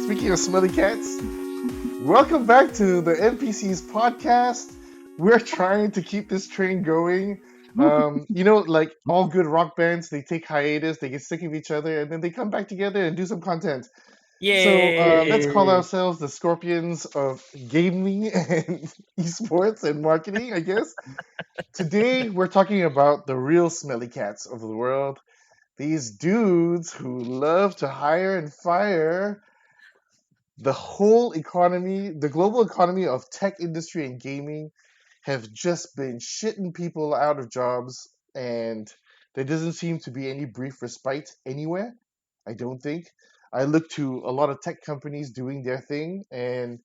Speaking of smelly cats, welcome back to the MPCs podcast. We're trying to keep this train going. Like all good rock bands, they take hiatus, they get sick of each other, and then they come back together and do some content. So let's call Yay! ourselves the scorpions of gaming and esports and marketing, I guess. Today, we're talking about the real smelly cats of the world. These dudes who love to hire and fire the whole economy, the global economy of tech industry and gaming have just been shitting people out of jobs, and there doesn't seem to be any brief respite anywhere. I don't think. I look to a lot of tech companies doing their thing, and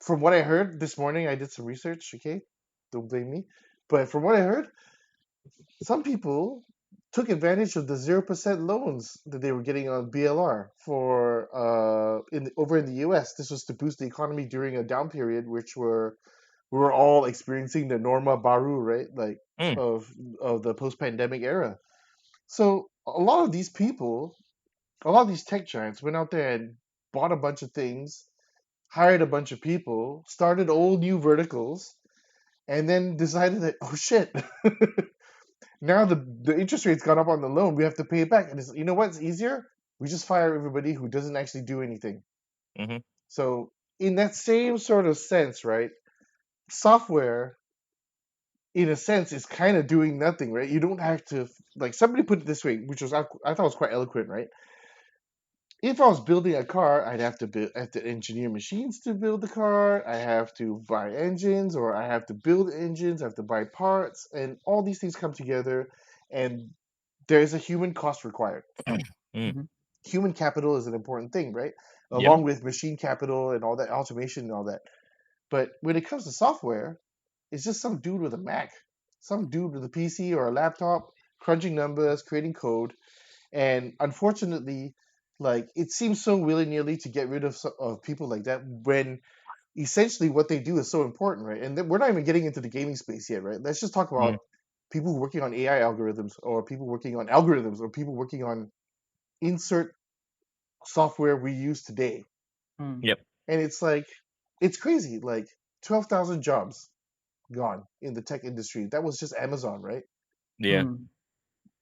from what I heard this morning, I did some research, okay? Don't blame me. But from what I heard, some people took advantage of the 0% loans that they were getting on BLR for over in the US. This was to boost the economy during a down period, which we were all experiencing the Norma Baru, right? Like Mm, of the post pandemic era. So a lot of these people, a lot of these tech giants went out there and bought a bunch of things, hired a bunch of people, started all new verticals, and then decided that, oh shit, now the interest rate's gone up on the loan. We have to pay it back. And it's, you know what's easier? We just fire everybody who doesn't actually do anything. mm-hmm. So in that same sort of sense, right? Software, in a sense, is kind of doing nothing, right? You don't have to like somebody put it this way, which was I thought was quite eloquent, right? If I was building a car, I have to engineer machines to build the car. I have to buy engines, or I have to build engines. I have to buy parts, and all these things come together, and there's a human cost required. Mm, Mhm. Human capital is an important thing, right? yep. Along with machine capital and all that automation and all that. But when it comes to software, it's just some dude with a Mac, some dude with a PC or a laptop crunching numbers, creating code, and unfortunately, like it seems so willy nilly to get rid of of people like that when essentially what they do is so important, right? And then we're not even getting into the gaming space yet, right? Let's just talk about Mm, people working on AI algorithms, or people working on algorithms, or people working on insert software we use today. Mm. yep. And it's like, it's crazy. Like 12,000 jobs gone in the tech industry. That was just Amazon, right? Yeah. Mm.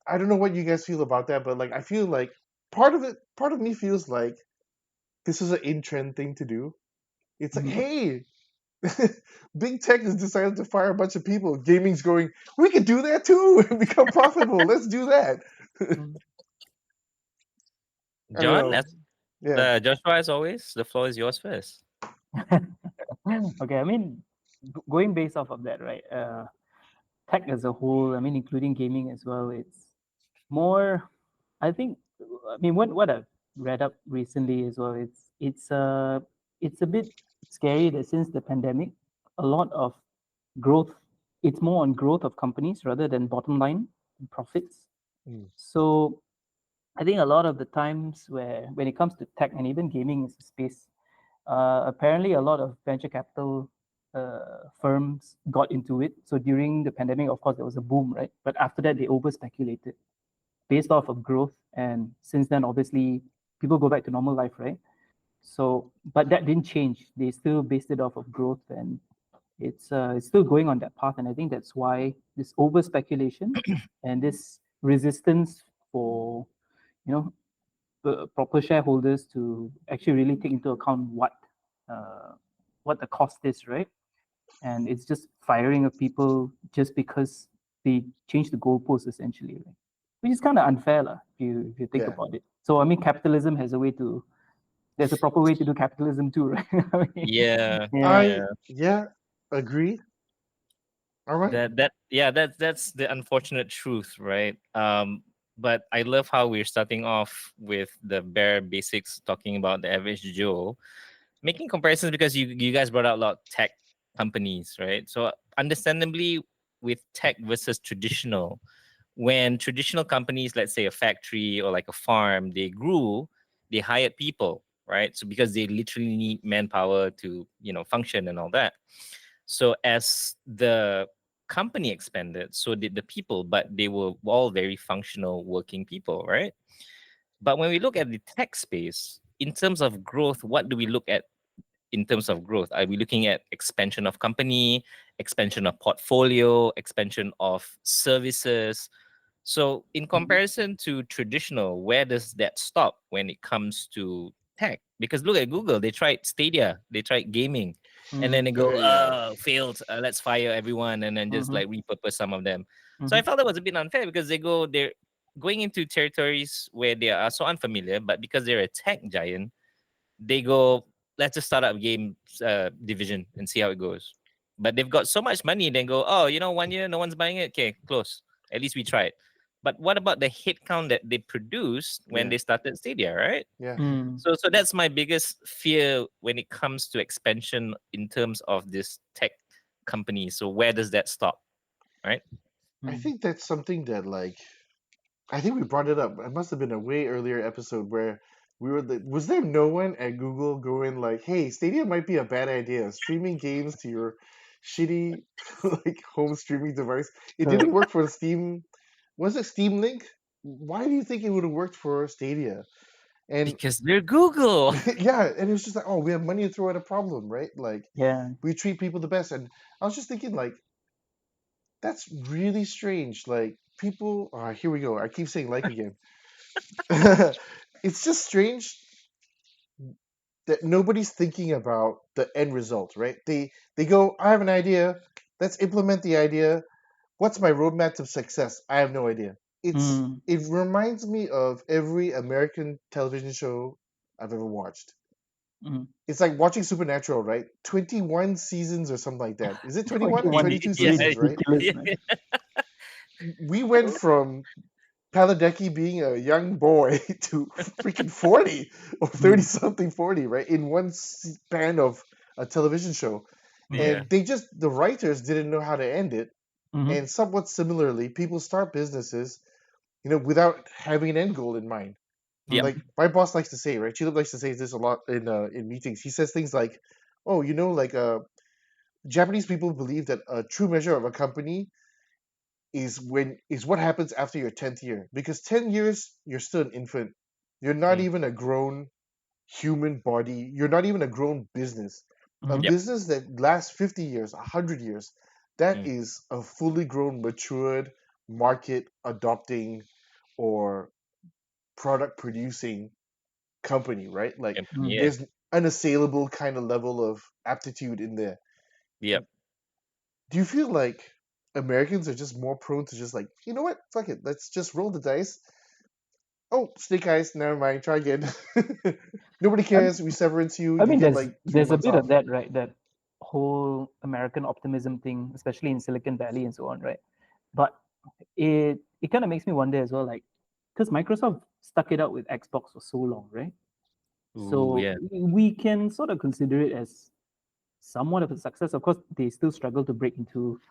I don't know what you guys feel about that, but like, I feel like part of me feels like this is an in trend thing to do. It's like, Mhm. hey, big tech has decided to fire a bunch of people. Gaming's going, we could do that too and become profitable. Let's do that. Mm. I don't John, know. as Yeah. Joshua, as always, the floor is yours first. Okay, I mean, going based off of that, right? Tech as a whole, I mean, including gaming as well, it's more. I think, I mean, what I've read up recently as well, it's a bit scary that since the pandemic, a lot of growth, it's more on growth of companies rather than bottom line profits. Mm. So I think a lot of the times where when it comes to tech and even gaming is a space, apparently a lot of venture capital firms got into it. So during the pandemic, of course, there was a boom, right? But after that, they over speculated based off of growth. And since then, obviously, people go back to normal life, right? So, but that didn't change. They still based it off of growth, and it's still going on that path. And I think that's why this over speculation and this resistance for you know proper shareholders to actually really take into account uh, what the cost is, right? And it's just firing of people just because they change the goalposts essentially, right? Which is kind of unfair, lah, if you think Yeah. about it. So I mean, capitalism has a way to. There's a proper way to do capitalism too, right? I mean, Yeah, yeah. yeah. Yeah, agree. All right. That's the unfortunate truth, right? But I love how we're starting off with the bare basics, talking about the average Joe, making comparisons because you guys brought out a lot of tech companies, right? So understandably, with tech versus traditional, when traditional companies, let's say a factory or like a farm, they grew, they hired people, right? So because they literally need manpower to function and all that. So as the company expanded, so did the people, but they were all very functional working people, right? But when we look at the tech space, in terms of growth, what do we look at in terms of growth? Are we looking at expansion of company, expansion of portfolio, expansion of services? So, in comparison to traditional, where does that stop when it comes to tech? Because look at Google, they tried Stadia, they tried gaming, and then they go, Yeah. oh, failed, let's fire everyone, and then just Mm-hmm. like repurpose some of them. So, I Mm-hmm. felt that was a bit unfair because they're going into territories where they are so unfamiliar, but because they're a tech giant, they go, let's just start up a game division and see how it goes. But they've got so much money, then go, oh, 1 year, no one's buying it. Okay, close. At least we tried. But what about the hit count that they produced when Yeah. they started Stadia, right? Yeah. Mm. So that's my biggest fear when it comes to expansion in terms of this tech company. So where does that stop, right? I Mm. think that's something that like I think we brought it up. It must have been a way earlier episode where was there no one at Google going like, "Hey, Stadia might be a bad idea. Streaming games to your shitty like home streaming device. It didn't Correct. work for Steam. Was it Steam Link? Why do you think it would have worked for Stadia?" And Because they're Google. yeah, and it was just like, "Oh, we have money to throw at a problem, right? Like Yeah. we treat people the best." And I was just thinking like that's really strange. Like people, here we go. I keep saying like again. It's just strange that nobody's thinking about the end result, right? They go, I have an idea, let's implement the idea. What's my roadmap to success? I have no idea. Mm. It reminds me of every American television show I've ever watched. Mm. It's like watching Supernatural, right? 21 seasons or something like that. Is it 21 or 21 is 22 Yeah, seasons, right? ridiculous, yeah, man. We went from Paladecki being a young boy to freaking 40 or 30 Mm. something 40, right? In one span of a television show. yeah, And the writers didn't know how to end it. Mm-hmm. And somewhat similarly, people start businesses, without having an end goal in mind. yeah, Like my boss likes to say, right? She likes to say this a lot in meetings. He says things like, oh, like Japanese people believe that a true measure of a company is what happens after your 10th year, because 10 years you're still an infant, you're not mm, even a grown human body, you're not even a grown business. A Mm-hmm. yep, business that lasts 50 years, 100 years, that mm, is a fully grown, matured, market adopting or product producing company, right? Like company, Mm. yeah, there's unassailable kind of level of aptitude in there. yep. Do you feel like Americans are just more prone to just like, you know what, fuck it, let's just roll the dice. Oh, snake eyes, never mind, try again. Nobody I, cares, we severance you, I you mean, get there's like three there's a months bit of off. that, right? That whole American optimism thing, especially in Silicon Valley and so on, right? But it kind of makes me wonder as well, like, because Microsoft stuck it out with Xbox for so long, right? Ooh, So yeah, we can sort of consider it as somewhat of a success. Of course, they still struggle to break into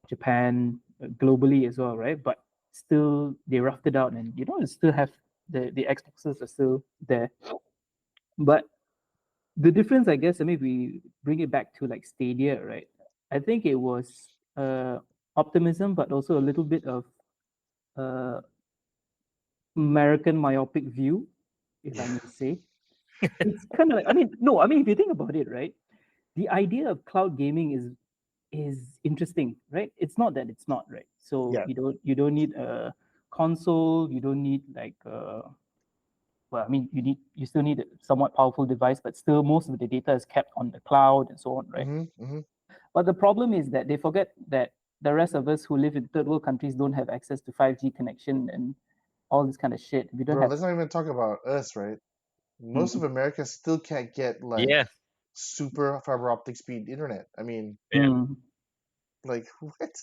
Japan globally as well, right? But still, they roughed it out, and still have the Xboxes are still there. But the difference, I guess, I mean, we bring it back to like Stadia, right? I think it was optimism, but also a little bit of uh, American myopic view, if I Yeah. may say. It's kind of like, I mean, no, I mean, if you think about it, right? The idea of cloud gaming is interesting, right? It's not that it's not, right? So Yeah. you don't need a console, you don't need like well, I mean, you still need a somewhat powerful device, but still most of the data is kept on the cloud and so on, right? Mm-hmm. But the problem is that they forget that the rest of us who live in third world countries don't have access to 5G connection and all this kind of shit. We don't Bro, have. let's not even talk about us, right? Most of Mm, America still can't get like yeah, super fiber optic speed internet. I mean, yeah. mm, like what?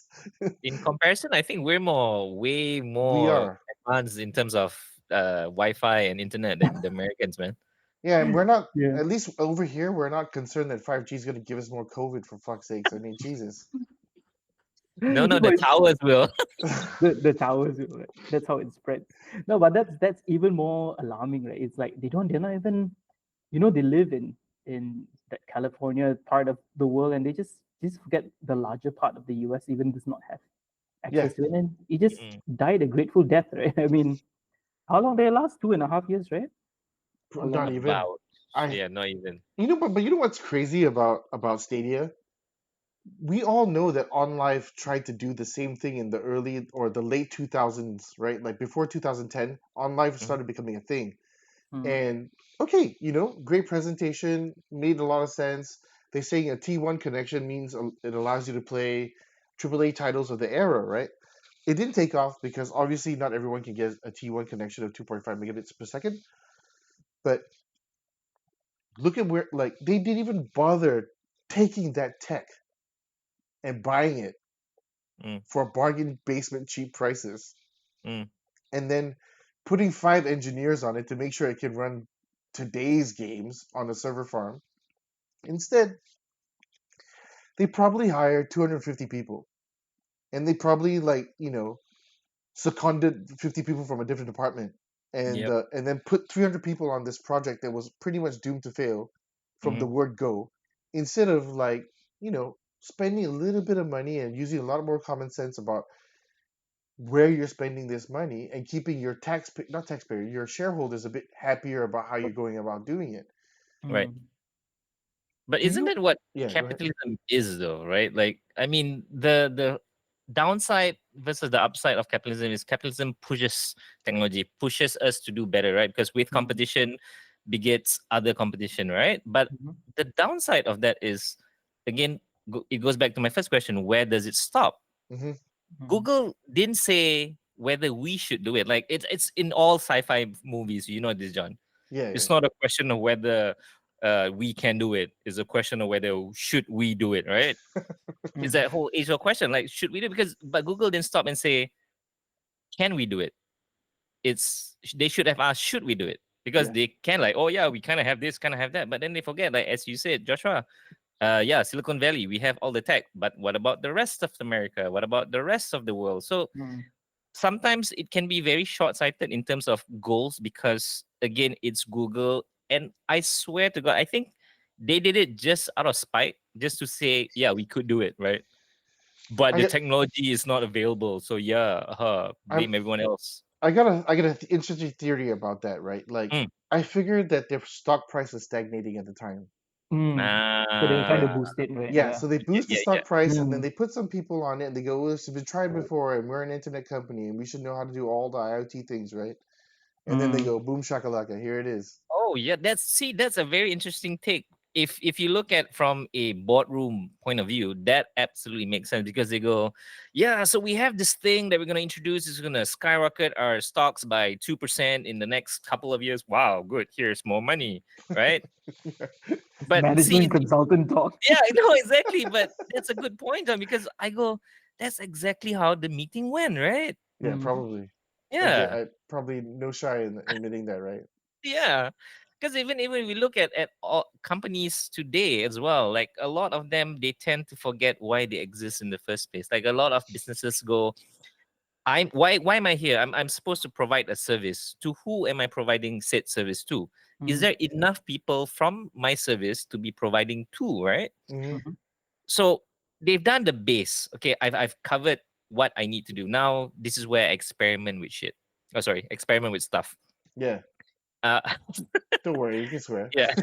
In comparison, I think we're way We more are. advanced in terms of Wi-Fi and internet than the Americans, man. Yeah, and we're not, yeah. at least over here, we're not concerned that 5G is going to give us more COVID for fuck's sakes. I mean, Jesus. No, no, No, the towers will. the towers, right? That's how it spreads. No, but that's even more alarming, right? It's like they're not even, they live in that California part of the world, and they just forget the larger part of the US even does not have Yeah, access to it, and it just Mm, died a grateful death, right? I mean, how long did it last? 2.5 years, right? Or not longer? even. about I Yeah, not even. but you know what's crazy about Stadia? We all know that OnLive tried to do the same thing in the early or the late 2000s, right? Like before 2010, OnLive Mhm. started becoming a thing. Mm, And okay, great presentation, made a lot of sense. They're saying a T1 connection means it allows you to play AAA titles of the era, right? It didn't take off because obviously not everyone can get a T1 connection of 2.5 megabits per second. But look at where, like, they didn't even bother taking that tech and buying it Mm, for bargain basement cheap prices mm. and then putting 5 engineers on it to make sure it can run today's games on a server farm. Instead, they probably hired 250 people and they probably, like, seconded 50 people from a different department Yep. and then put 300 people on this project that was pretty much doomed to fail from the Hmm. word go, instead of, like, spending a little bit of money and using a lot more common sense about where you're spending this money and keeping your not taxpayer, your shareholders a bit happier about how you're going about doing it. Right. mm, But Do isn't you? that what Yeah, go ahead. capitalism is, though? Right? Like, I mean, the downside versus the upside of capitalism is capitalism pushes technology, pushes us to do better, right? Because with mm, competition begets other competition, right? But mhm, the downside of that is, again, it goes back to my first question: where does it stop? Hmm. mm, Google didn't say whether we should do it. Like, it's in all sci-fi movies. You know this, John. Yeah, yeah. It's not a question of whether we can do it. It's a question of whether should we do it, right? It's mm, that whole age old question. Like, should we do it? Because but Google didn't stop and say, can we do it? They should have asked, should we do it? Because Yeah. they can, like, oh yeah, we kind of have this, kind of have that, but then they forget, like as you said, Joshua. Yeah, Silicon Valley, we have all the tech, but what about the rest of America? What about the rest of the world? So mm, sometimes it can be very short-sighted in terms of goals because again it's Google, and I swear to God, I think they did it just out of spite, just to say, yeah, we could do it, right? But I the get. technology is not available, so yeah, I'm. blame everyone else. I got an interesting theory about that. Right. Like, Mm. I figured that their stock price was stagnating at the time. mm. So they were trying Ah, to boost it, right? Yeah, Yeah. so they yeah, boost the yeah, yeah. stock price and then Mm, they put some people on it and they go, well, this has been tried before and we're an internet company and we should know how to do all the IoT things, right? And then they mm, go, boom shakalaka, here it is. Oh yeah, that's a very interesting take. If you look at from a boardroom point of view, that absolutely makes sense because they go, yeah, so we have this thing that we're gonna introduce is gonna skyrocket our stocks by 2% in the next couple of years. Wow, good. Here's more money, right? But see, management consultant talk. yeah, I know exactly. But that's a good point, John, because I go, that's exactly how the meeting went, right? Yeah, Mm, probably. Yeah. I probably no shy in admitting that, right? Yeah, because even we look at all companies today as well, like a lot of them, they tend to forget why they exist in the first place. Like a lot of businesses go, I'm why am I here? I'm supposed to provide a service. To who am I providing said service to? Is mm, there enough people from my service to be providing to, right? Hmm. mhm, So they've done the base. Okay, I've covered what I need to do. Now this is where I experiment with shit. Oh, sorry, experiment with stuff. Yeah, Uh, don't worry, you can swear. yeah.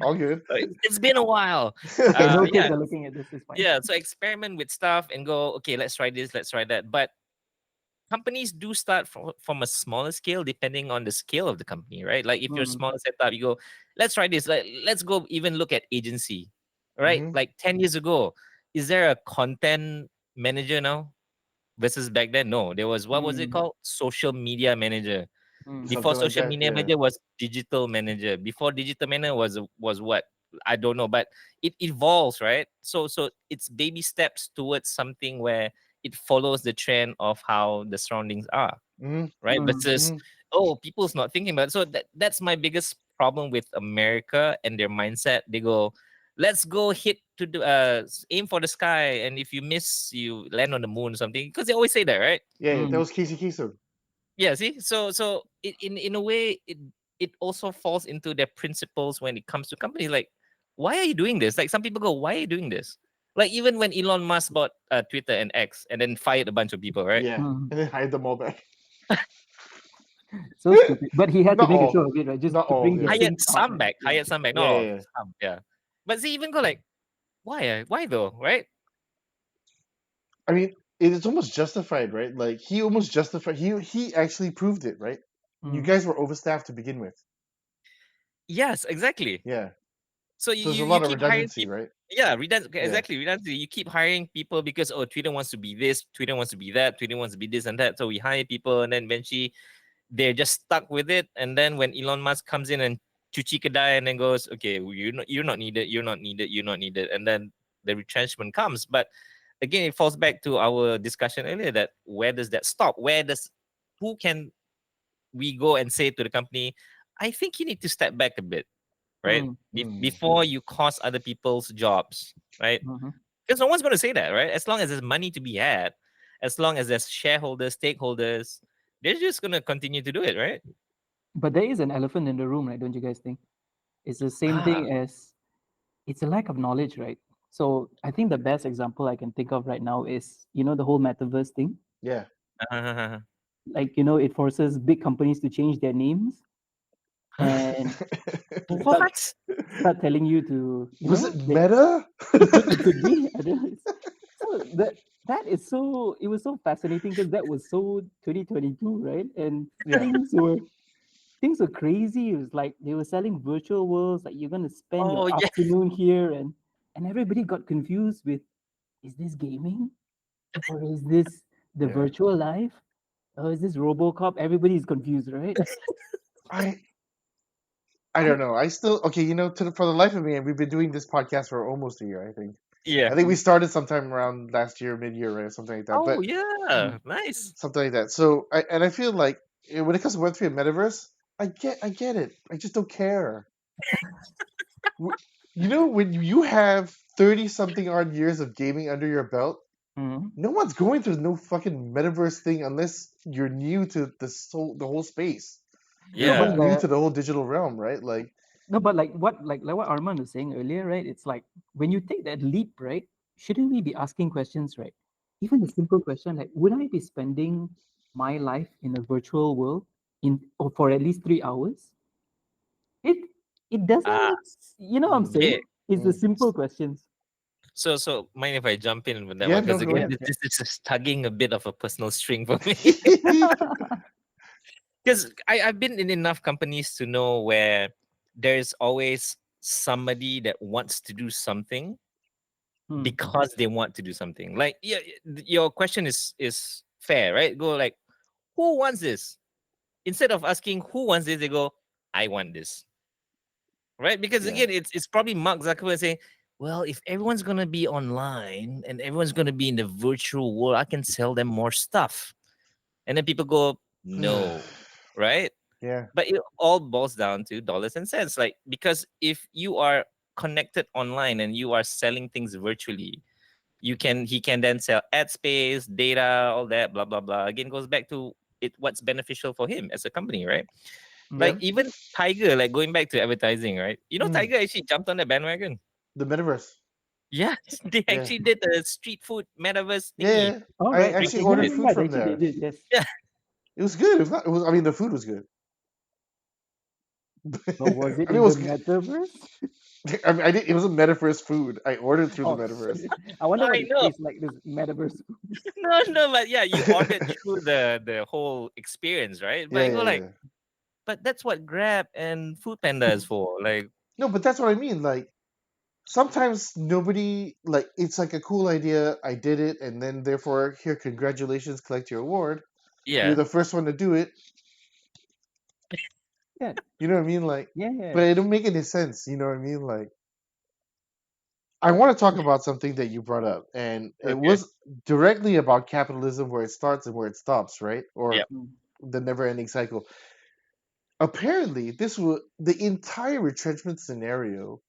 All good. It's been a while. Okay, no Yeah, kids are looking at this. It's fine. yeah. So experiment with stuff and go, okay, let's try this, let's try that. But companies do start from a smaller scale, depending on the scale of the company, right? Like if you're a Mm, smaller setup, you go, let's try this. Like, let's go even look at agency, right? Hmm. Like 10 years ago, is there a content manager now versus back then? No, there was, what was it mm, called? Social media manager. mm, Before Something like social that. media Yeah. manager was digital manager. Before digital manager was what? I don't know, but it evolves, right? So it's baby steps towards something where it follows the trend of how the surroundings are, Hmm. right? mm, Versus, Hmm. oh, people's not thinking about it. So that's my biggest problem with America and their mindset. They go, let's go hit to the aim for the sky, and if you miss, you land on the moon or something. Because they always say that, right? Yeah, yeah, that mm, was Casey Kasem. Yeah, see, so in a way, it also falls into their principles when it comes to companies. Like, why are you doing this? Like some people go, why are you doing this? Like even when Elon Musk bought Twitter and X and then fired a bunch of people, right? Yeah, mm. and then hide them all back. So stupid. But he had to Not make a show all. of it, right? Just Not to all, bring the yeah. Hired Sims out, some right? back. Yeah. Hired some back. Yeah, No, yeah, yeah. some. Yeah. But they even go like, why? Why though? Right? I mean, it's almost justified, right? Like he almost justified. He actually proved it, right? You Mm. guys were overstaffed to begin with. Yes, exactly. Yeah. So So there's a you lot of keep hiring redundancy, people. right? Yeah, Yeah. exactly redundancy. You keep hiring people because Twitter wants to be this, Twitter wants to be that, Twitter wants to be this and that. So we hire people, and then eventually they're just stuck with it. And then when Elon Musk comes in and cuci kedai and then goes, okay, well, you're not needed, you're not needed, you're not needed, and then the retrenchment comes. But again, it falls back to our discussion earlier that where does that stop? Who can we go and say to the company, I think you need to step back a bit, right? Mm. Mm. Before you cost other people's jobs, right? Mhm. Because no one's going to say that, right? As long as there's money to be had, as long as there's shareholders, stakeholders, they're just going to continue to do it, right? But there is an elephant in the room, right? Don't you guys think? It's the same Ah, thing as it's a lack of knowledge, right? So I think the best example I can think of right now is, the whole metaverse thing. Yeah. Like, it forces big companies to change their names and start what? start telling you to, Was it that meta? it could be. I don't know. So it was so fascinating because that was so 2022, right? And Yeah. things were crazy. It was like they were selling virtual worlds, like you're gonna spend your Oh, yeah. afternoon here, and everybody got confused with, is this gaming or is this the Yeah. virtual life? Or is this RoboCop? Everybody's confused, right? I I I don't know. I still okay. For the life of me, and we've been doing this podcast for almost a year. I think. Yeah. I think we started sometime around last year, mid-year, right, something like that. Oh, But yeah. Nice. something like that. So I feel like when it comes to Web3 and metaverse, I get it. I just don't care. W- when you have 30 something odd years of gaming under your belt, Mhm. no one's going to no fucking metaverse thing unless you're new to the whole space. You're No, Yeah. but new to the whole digital realm, right? Like, no, but like what Armand was saying earlier, right? It's like when you take that leap, right? Shouldn't we be asking questions, right? Even a simple question like, would I be spending my life in a virtual world or for at least 3 hours? It it doesn't Ah, you know what I'm mm, saying? okay. It's the mm. simple questions. So mind if I jump in with that Yeah, one? no, Because go again, Yeah, ahead. this is tugging a bit of a personal string for me. Because I've been in enough companies to know where there's always somebody that wants to do something Hmm. because they want to do something. Like, yeah, your question is fair, right? Go like, who wants this? Instead of asking who wants this, they go, I want this, right? Because Yeah. again, it's probably Mark Zuckerberg saying, well, if everyone's gonna be online and everyone's gonna be in the virtual world, I can sell them more stuff. And then people go, no, right? Yeah. But it all boils down to dollars and cents. Like, because if you are connected online and you are selling things virtually, he can then sell ad space, data, all that, blah blah blah. Again, goes back to it what's beneficial for him as a company, right? Hmm. Like Yep. even Tiger, like going back to advertising, right? Mm. Tiger actually jumped on the bandwagon. The metaverse. Yeah, they Yeah. actually did a street food metaverse Yeah, thingy. yeah. All I right. actually Okay. Yeah, ordered Right? yeah, food yeah. from They there. did. Yes. Yeah. It was good. It was not. It was. I mean, the food was good. But was it I mean, it in the was good. metaverse? I mean, I did. It was a metaverse food. I ordered through the Oh, metaverse. I wonder what I it know. tastes like. This metaverse. No, but yeah, you ordered through the whole experience, right? But Yeah, I go yeah, like, yeah. but that's what Grab and Food Panda is for. Like, No, but that's what I mean. Like sometimes nobody like it's like a cool idea. I did it, and then therefore here, congratulations, collect your award. You're yeah, the first one to do it. Yeah. You know what I mean? Like, Yeah. Yeah. but it don't make any sense. You know what I mean? Like, I want to talk about something that you brought up, and it okay, was directly about capitalism, where it starts and where it stops, right? yeah, Or Mm. the never-ending cycle. Apparently, the entire retrenchment scenario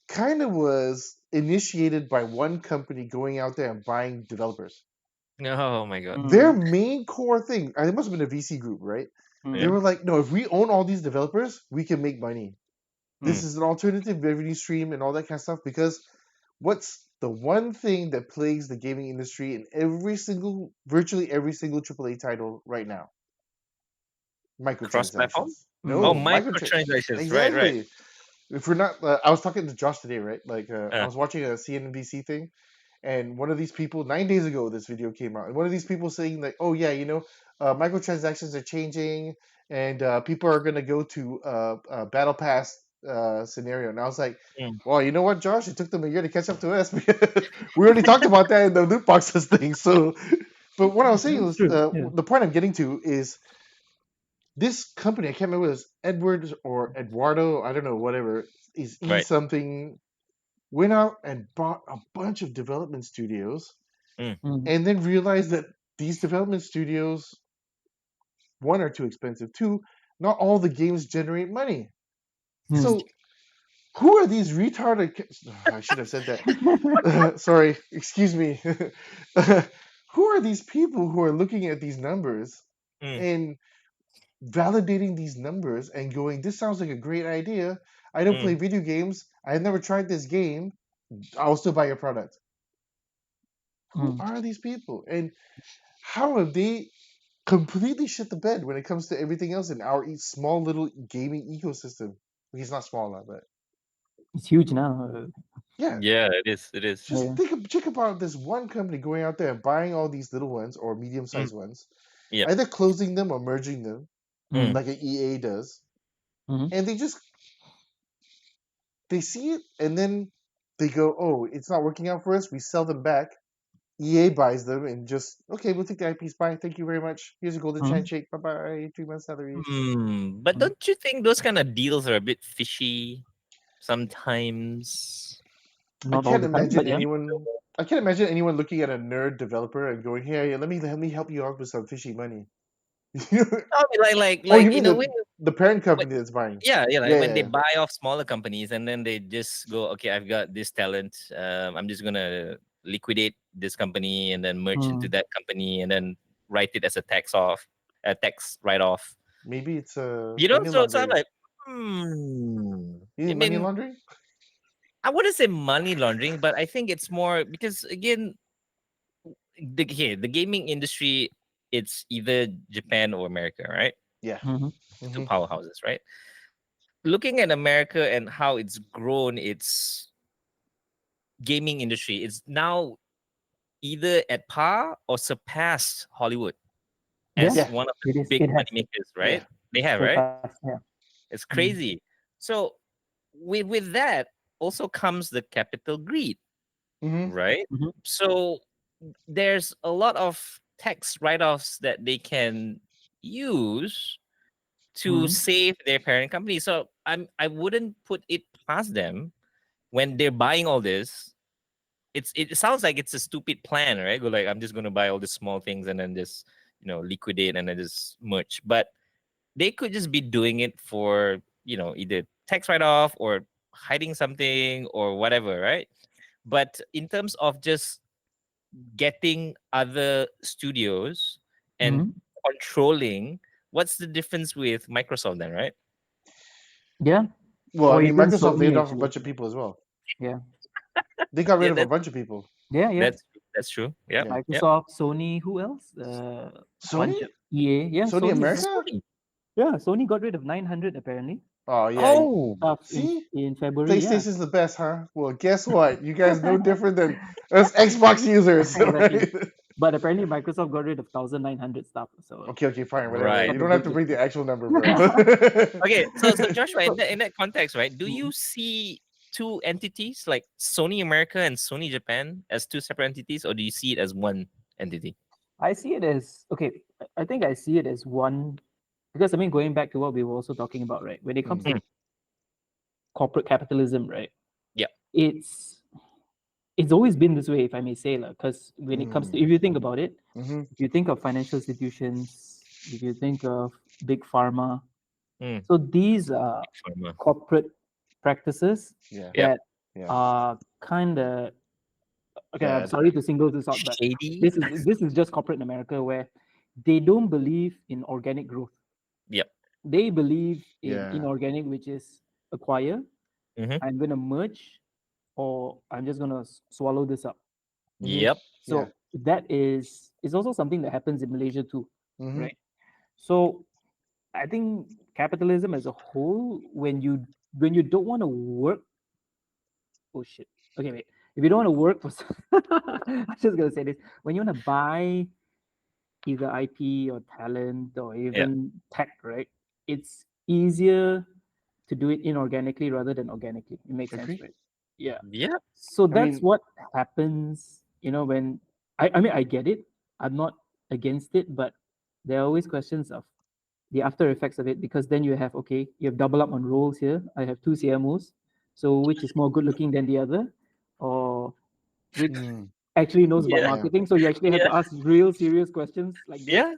kind of was initiated by one company going out there and buying developers. oh my god, Their Mm. main core thing, it must have been a VC group, right? They yeah, Mm. were like, no, if we own all these developers, we can make money. This Mm. is an alternative revenue stream and all that kind of stuff. Because what's the one thing that plagues the gaming industry in virtually every single AAA title right now? Cross-platform. microtransactions. Oh, No, Mm. microtransactions. Right, right. exactly. If we're not, I was talking to Josh today, right? Like, I Uh, was watching a CNBC thing, and one of these people, 9 days ago, this video came out, and one of these people saying like, "Oh yeah, microtransactions are changing, and people are gonna go to battle pass scenario." And I was like, mm, "Well, you know what, Josh? It took them a year to catch up to us because we already talked about that in the loot boxes thing." So, but what I was saying That's was true. Yeah. the point I'm getting to is this company. I can't remember whether it's Edwards or Eduardo. I don't know, whatever. Is E right. something went out and bought a bunch of development studios Mm, Mm. and then realized that these development studios, one, are too expensive, two, not all the games generate money. Mm. So who are these retarded I should have said that. Sorry, excuse me. Who are these people who are looking at these numbers mm, and validating these numbers and going, this sounds like a great idea. I don't play mm, video games, I've never tried this game, I'll still buy your product. Who Mm. are these people, and how have they completely shit the bed when it comes to everything else in our small little gaming ecosystem? He's not small now, but It's huge now. yeah, yeah, it is. It is. just Yeah. check about this one company going out there and buying all these little ones or Mm, medium-sized ones, yep. either closing them or merging them, Mm, Mm. like an EA does, Mm. and they see it and then they go, "Oh, it's not working out for us. We sell them back." EA buys them and just, okay, we'll take the IPs. Bye. Thank you very much. Here's a golden Mm. handshake. Bye bye. 3 months salary. But Mm. don't you think those kind of deals are a bit fishy sometimes? I Not all can't the time, imagine but yeah. anyone. I can't imagine anyone looking at a nerd developer and going, "Hey, let me help you out with some fishy money." I mean, Oh, you like mean in a way, the parent what, company that's buying? yeah, yeah. Like Yeah, when yeah, they yeah. buy off smaller companies and then they just go, okay, I've got this talent. I'm just gonna liquidate this company and then merge into Mm. that company and then write it as a tax write off. Maybe it's You know, money so I'm laundering. like, hmm. You I mean money mean, laundering? I wouldn't say money laundering, but I think it's more because again, the gaming industry, it's either Japan or America, right? Yeah. Mm-hmm. Two Hmm. powerhouses, right? Looking at America and how it's grown its gaming industry, it's now either at par or surpassed Hollywood Yeah, as Yeah. one of the it is. big It money has makers, Yeah. right? They have, right? surpassed. Yeah. It's Mm. crazy. So with that also comes the capital greed, Hmm. right? Mm-hmm. So there's a lot of tax write-offs that they can use to Mm. save their parent company. So I wouldn't put it past them when they're buying all this. It sounds like it's a stupid plan, right? Go like, I'm just gonna buy all these small things and then just liquidate and then just merge. But they could just be doing it for either tax write off or hiding something or whatever, right? But in terms of just getting other studios and Mm. controlling, what's the difference with Microsoft then, right? Yeah. Well, I Or mean, even Microsoft laid Sony off a actually. bunch of people as well. Yeah. They got rid Yeah, of a bunch of people. Yeah. Yeah. that's true. Yep, Yeah. yep. Microsoft, Sony, who else? Sony? Bunch of EA. Yeah, Sony Sony as well. America? Sony. Yeah, Sony got rid of 900 apparently. Oh yeah. Oh, Stuff See, in February. Yeah. PlayStation's the best, huh? Well, guess what? You guys no different than us Xbox users, Exactly. right? But apparently Microsoft got rid of 1,900 stuff. So Okay, okay, fine, whatever. right. You not a don't have big to bring the difference. actual number, bro. Okay, so Joshua, So, in that context, right? Do mm, you see two entities like Sony America and Sony Japan as two separate entities, or do you see it as one entity? I see it as okay. I think I see it as one because I mean going back to what we were also talking about, right? When it comes Mm, to corporate capitalism, right? Yeah. It's it's always been this way, if I may say, because when it comes to mm, if you think about it, mm-hmm. if you think of financial institutions, if you think of big pharma, Mm, so these are pharma. corporate practices Yeah, Yep. that yeah. are kind of okay. I'm Bad. sorry to single this out, but Shady. this is just corporate in America where they don't believe in organic growth. Yep. They believe in Yeah. inorganic, which is acquire. Mm-hmm. I'm gonna merge, or I'm just gonna swallow this up. Mm-hmm. Yep. Yeah. So that is also something that happens in Malaysia too, Mm-hmm. right? So I think capitalism as a whole, when you don't want to work, oh shit. Okay, wait. If you don't want to work for, I'm just gonna say this. When you want to buy either IP or talent or Yeah. even tech, right? It's easier to do it inorganically rather than organically. It makes sense, Agree. right? Yeah. Yeah. So I that's mean, what happens, when I mean I get it. I'm not against it, but there are always questions of the after effects of it because then you have okay, you have double up on roles here. I have two CMOs. So which is more good looking than the other? Or which mm, actually knows about Yeah. yeah, marketing? So you actually have Yeah. to ask real serious questions like this. Yeah.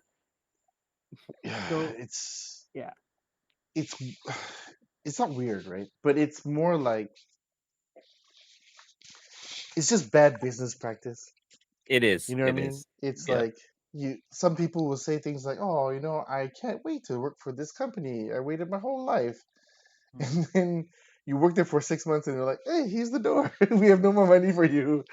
yeah. So yeah. It's it's not weird, right? But it's more like it's just bad business practice. It is. You know what I It mean? is. It's Yeah. like you. Some people will say things like, "Oh, I can't wait to work for this company. I waited my whole life," Mm. and then you work there for 6 months, and they're like, "Hey, here's the door. We have no more money for you."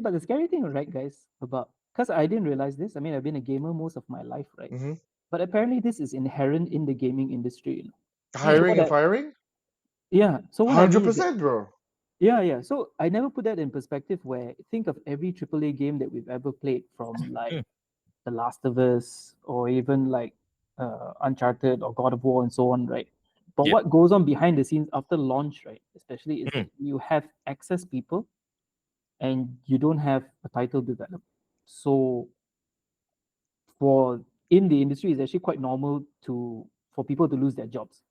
But the scary thing, right, guys, about because I didn't realize this. I mean, I've been a gamer most of my life, right? Hmm. But apparently, this is inherent in the gaming industry. Mm. So Hiring what and I firing, yeah. So what I mean hundred is that percent, bro. yeah. So I never put that in perspective. Where think of every AAA game that we've ever played, from like Mm. The Last of Us, or even like Uncharted or God of War and so on, right? But Yep. what goes on behind the scenes after launch, right? Especially is Mm. that you have access people and you don't have a title developed. So for in the industry, it's actually quite normal to for people to lose their jobs.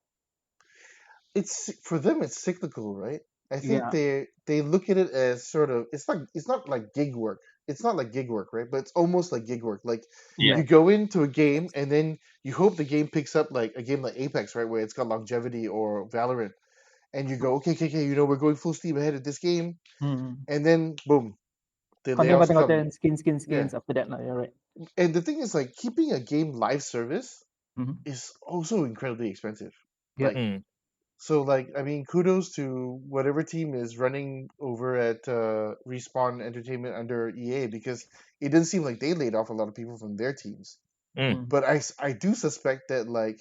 It's for them. It's cyclical, right? I think Yeah. they look at it as sort of. It's not like gig work. It's not like gig work, right? But it's almost like gig work. Like Yeah. you Right. go into a game and then you hope the game picks up like a game like Apex, right, where it's got longevity, or Valorant, and you go, okay, okay, okay, we're going full steam ahead at this game, Mm. and then boom, the Content, layoffs content, come. content, skins, skins, Yeah, skins. After that, like, you're right. and the thing is, like, keeping a game live service Mm-hmm. is also incredibly expensive. Yep. Like, Mm. so, like, I mean, kudos to whatever team is running over at Respawn Entertainment under EA, because it doesn't seem like they laid off a lot of people from their teams. Mm. Mm. But I do suspect that, like,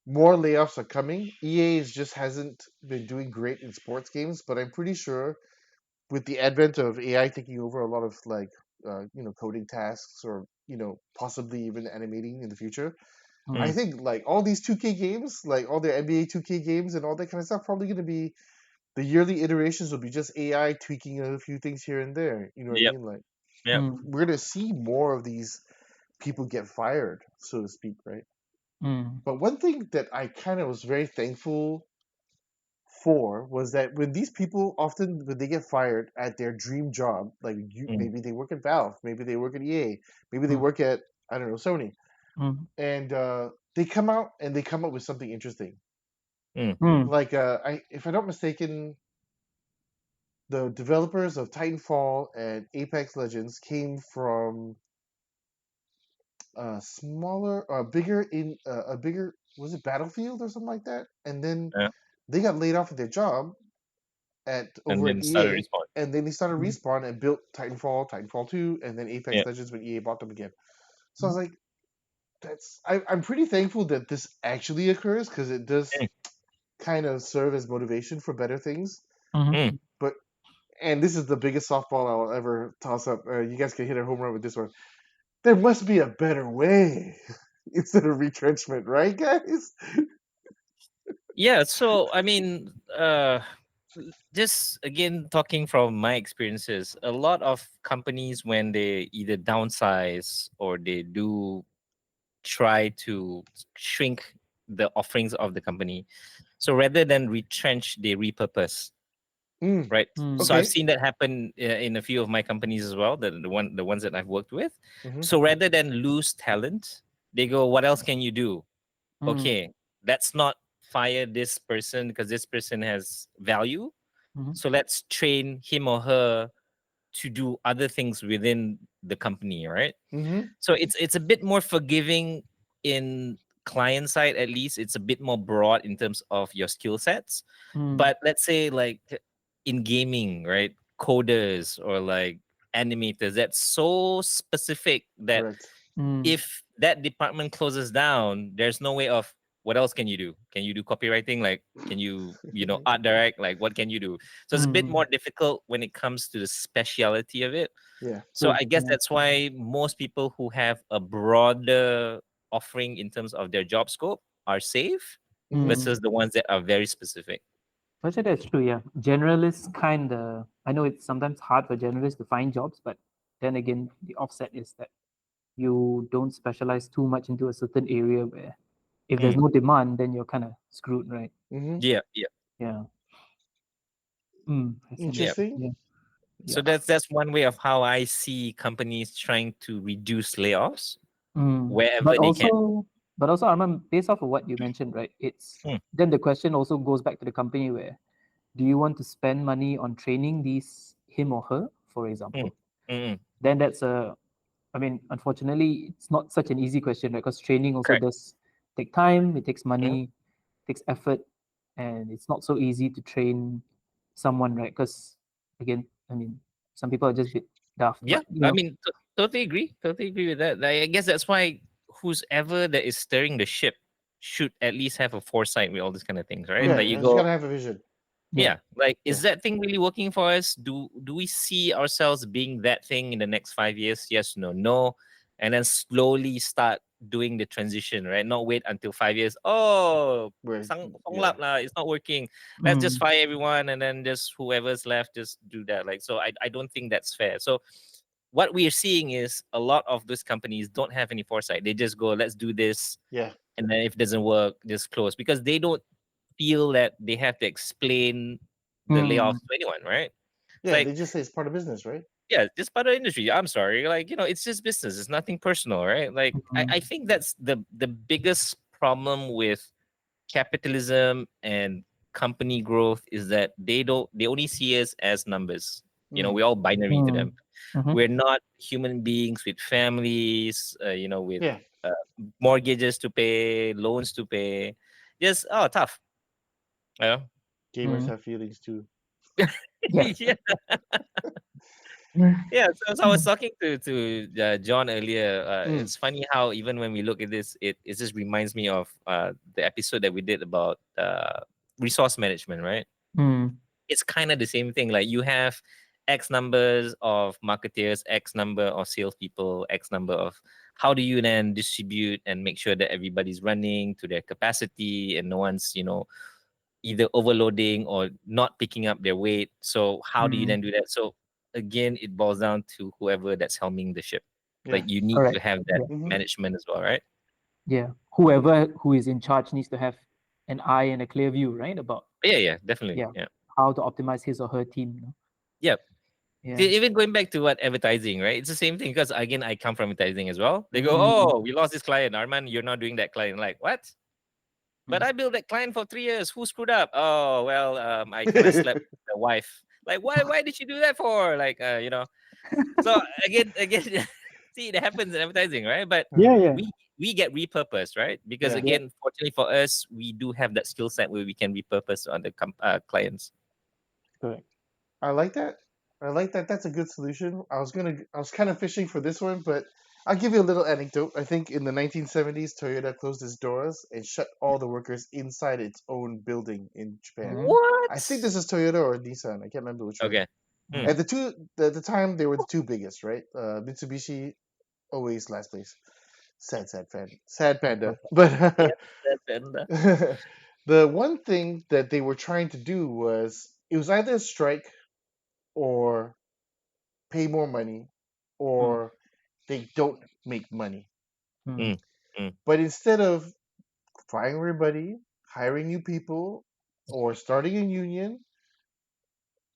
more layoffs are coming. EA just hasn't been doing great in sports games, but I'm pretty sure with the advent of AI taking over a lot of, like, coding tasks, or possibly even animating in the future, I Mm. Mm. think, like, all these 2K games, like all their NBA 2K games and all that kind of stuff, probably going to be the yearly iterations will be just AI tweaking a few things here and there. You know what I Yep. mean? Like, Yep. Mm. we're going to see more of these people get fired, so to speak, right? Mm. But one thing that I kind of was very thankful for was that when these people, often when they get fired at their dream job, like, Mm. maybe they work at Valve, maybe they work at EA, maybe they Mm. work at, I don't know, Sony, Mm. and they come out and they come up with something interesting. Mm. Mm. Like, if I'm not mistaken, the developers of Titanfall and Apex Legends came from smaller, bigger in a bigger, was it Battlefield or something like that, and then Yeah. they got laid off of their job at And over then at started EA, respond. and then they started Mm. Respawn and built Titanfall, Titanfall 2, and then Yeah. Apex Legends when EA bought them again. So I was Mm. like, I'm pretty thankful that this actually occurs, because it does Mm. kind of serve as motivation for better things. Mm. Mm. But and this is the biggest softball I'll ever toss up. You guys can hit a home run with this one. There must be a better way instead of retrenchment, right, guys? Yeah. So I mean, just again talking from my experiences, a lot of companies when they either downsize or they do try to shrink the offerings of the company. So rather than retrench, they repurpose, Mm, right? Mm. So I've okay. seen that happen in a few of my companies as well. The ones that I've worked with. Hmm. So rather than lose talent, they go, "What else can you do?" Mm. Okay, let's not fire this person because this person has value. Mm. So let's train him or her to do other things within the company, right? Hmm. So it's a bit more forgiving in client side, at least it's a bit more broad in terms of your skill sets. Mm. But let's say like in gaming, right? Coders or like animators, that's so specific that Correct. Mm. if that department closes down, there's no way of what else can you do? Can you do copywriting? Like, can you, art direct? Like, what can you do? So it's a bit Mm, more difficult when it comes to the speciality of it. Yeah. So true. I guess Yeah. that's why most people who have a broader offering in terms of their job scope are safe Hmm. Mm. versus the ones that are very specific. Actually, that's true. Yeah, generalists kind of. I know it's sometimes hard for generalists to find jobs, but then again, the offset is that you don't specialize too much into a certain area where if there's Mm. no demand, then you're kind of screwed, right? Hmm. Yeah, yeah, Yeah. yeah. Fascinating. Interesting. Yeah. So Yeah. that's one way of how I see companies trying to reduce layoffs wherever But they can. also, Arman, based off of what you mentioned, right? It's Mm, then the question also goes back to the company where do you want to spend money on training these him or her, for mm, example? mm, Then that's a I mean, unfortunately, it's not such an easy question, right? Because training also correct. does take time, it takes Mm, money, takes effort, and it's not so easy to train someone, right? Because again, I mean, some people are just a bit daft, yeah, but I mean, totally agree. Totally agree with that. I guess that's why who's ever that is steering the ship should at least have a foresight with all these kind of things, right? Yeah, mm, Like you you just go, gotta have a vision. yeah, yeah, like Yeah. is that thing really working for us? Do we see ourselves being that thing in the next 5 years? Yes, no, no, and then slowly start doing the transition, right? Not wait until 5 years. Oh, Where Fong yeah. lap lah, it's not working. Let's just mm, fire everyone and then just whoever's left just do that. Like, so I don't think that's fair. So what we are seeing is a lot of these companies don't have any foresight. They just go, let's do this, Yeah. and then if it doesn't work, just close because they don't feel that they have to explain the mm, layoffs to anyone, right? It's Yeah, like, they just say it's part of business, right? yeah, just part of the industry. I'm sorry, like it's just business. It's nothing personal, right? Like I mm, think that's the biggest problem with capitalism and company growth is that they only see us as numbers. Mm. We're all binary to mm, them. mhm, We're not human beings with families, with Yeah. uh, mortgages to pay, loans to pay. Just tough. Yeah. Gamers mm, have feelings too. yes. Yeah, yeah. So I was talking to John earlier. Mm. It's funny how even when we look at this, it just reminds me of the episode that we did about resource management, right? Mm, It's kind of the same thing. Like you have X numbers of marketeers, X number of salespeople, X number of. How do you then distribute and make sure that everybody's running to their capacity and no one's either overloading or not picking up their weight? So how do you mm, then do that? So again, it boils down to whoever that's helming the ship. Yeah. Like you need to correct. have that Yeah. Hmm. management as well, right? Yeah. Whoever who is in charge needs to have an eye and a clear view, right? About Yeah, yeah, definitely. yeah, Yeah. how to optimize his or her team. Yeah. Yeah. Even going back to what advertising, right? It's the same thing because again, I come from advertising as well. They go, Hmm. Mm, "Oh, we lost this client, Armand. You're not doing that client." Like what? But mm. I built that client for 3 years. Who screwed up? Oh, well, I kind of slept with the wife. Like, why did you do that for? Like, So again, see, it happens in advertising, right? But Yeah, yeah, we get repurposed, right? Because Yeah. yeah. again, fortunately for us, we do have that skill set where we can repurpose on the clients. Correct. I like that. I like that. That's a good solution. I was kind of fishing for this one, but I'll give you a little anecdote. I think in the 1970s, Toyota closed its doors and shut all the workers inside its own building in Japan. Mm, I think What? this is Toyota or Nissan. I can't remember which one. Okay. Hmm. At the time, they were the two biggest, right? Mitsubishi always last place. Sad panda. Yeah, But that's it. the one thing that they were trying to do was it was either a strike or pay more money mm, or they don't make money. mm, Mm, mm. But instead of firing everybody, hiring new people, or starting a union,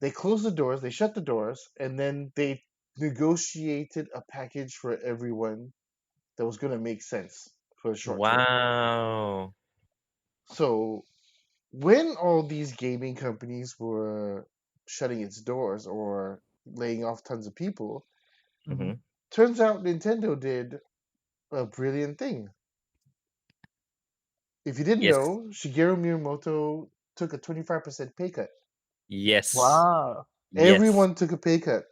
they closed the doors, they shut the doors, and then they negotiated a package for everyone that was going to make sense for the short term. Wow. So when all these gaming companies were shutting its doors or laying off tons of people, mhm, Hmm. turns out Nintendo did a brilliant thing. If you didn't Yes. know, Shigeru Miyamoto took a 25% pay cut. Yes. wow. Yes. Everyone took a pay cut.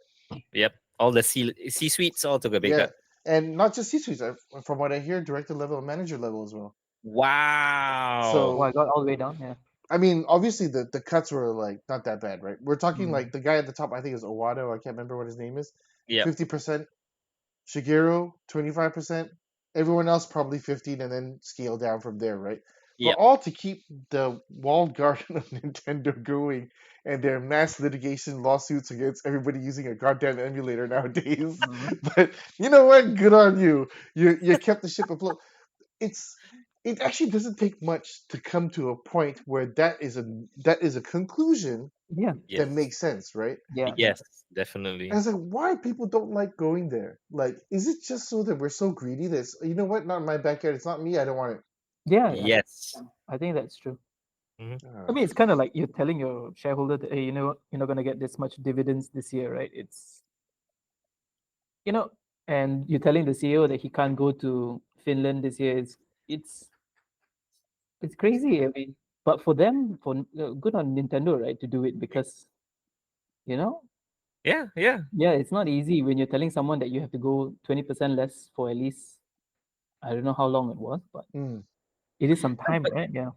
Yep. All the C suites all took a big Yeah. cut. and not just C-suites. From what I hear, director level and manager level as well. Wow. Oh, I So got all the way down. Yeah. I mean, obviously the cuts were like not that bad, right? We're talking Mm. like the guy at the top. I think is Owado. I can't remember what his name is. Yep. 50%. Shigeru 25%. Everyone else probably 15, and then scale down from there, right? But Yep. all to keep the walled garden of Nintendo going and their mass litigation lawsuits against everybody using a goddamn emulator nowadays. Mhm. But you know what? Good on you. You kept the ship afloat. It's it actually doesn't take much to come to a point where that is a conclusion Yeah. that Yes. makes sense, right? Yeah. Yeah. Yes, And definitely. it's like why people don't like going there. Like, is it just so that we're so greedy that you know what? Not in my backyard. It's not me. I don't want it. Yeah. Yeah. Yes. I think that's true. Mhm. I Uh, mean, it's kind of like you're telling your shareholder that, hey, you're not going to get this much dividends this year, right? You know, and you're telling the CEO that he can't go to Finland this year. It's it's crazy. I mean, but for them, good on Nintendo, right, to do it because you know, Yeah, yeah. yeah, it's not easy when you're telling someone that you have to go 20% less for at least I don't know how long it was, but mm, it is some No, time, right? Yeah.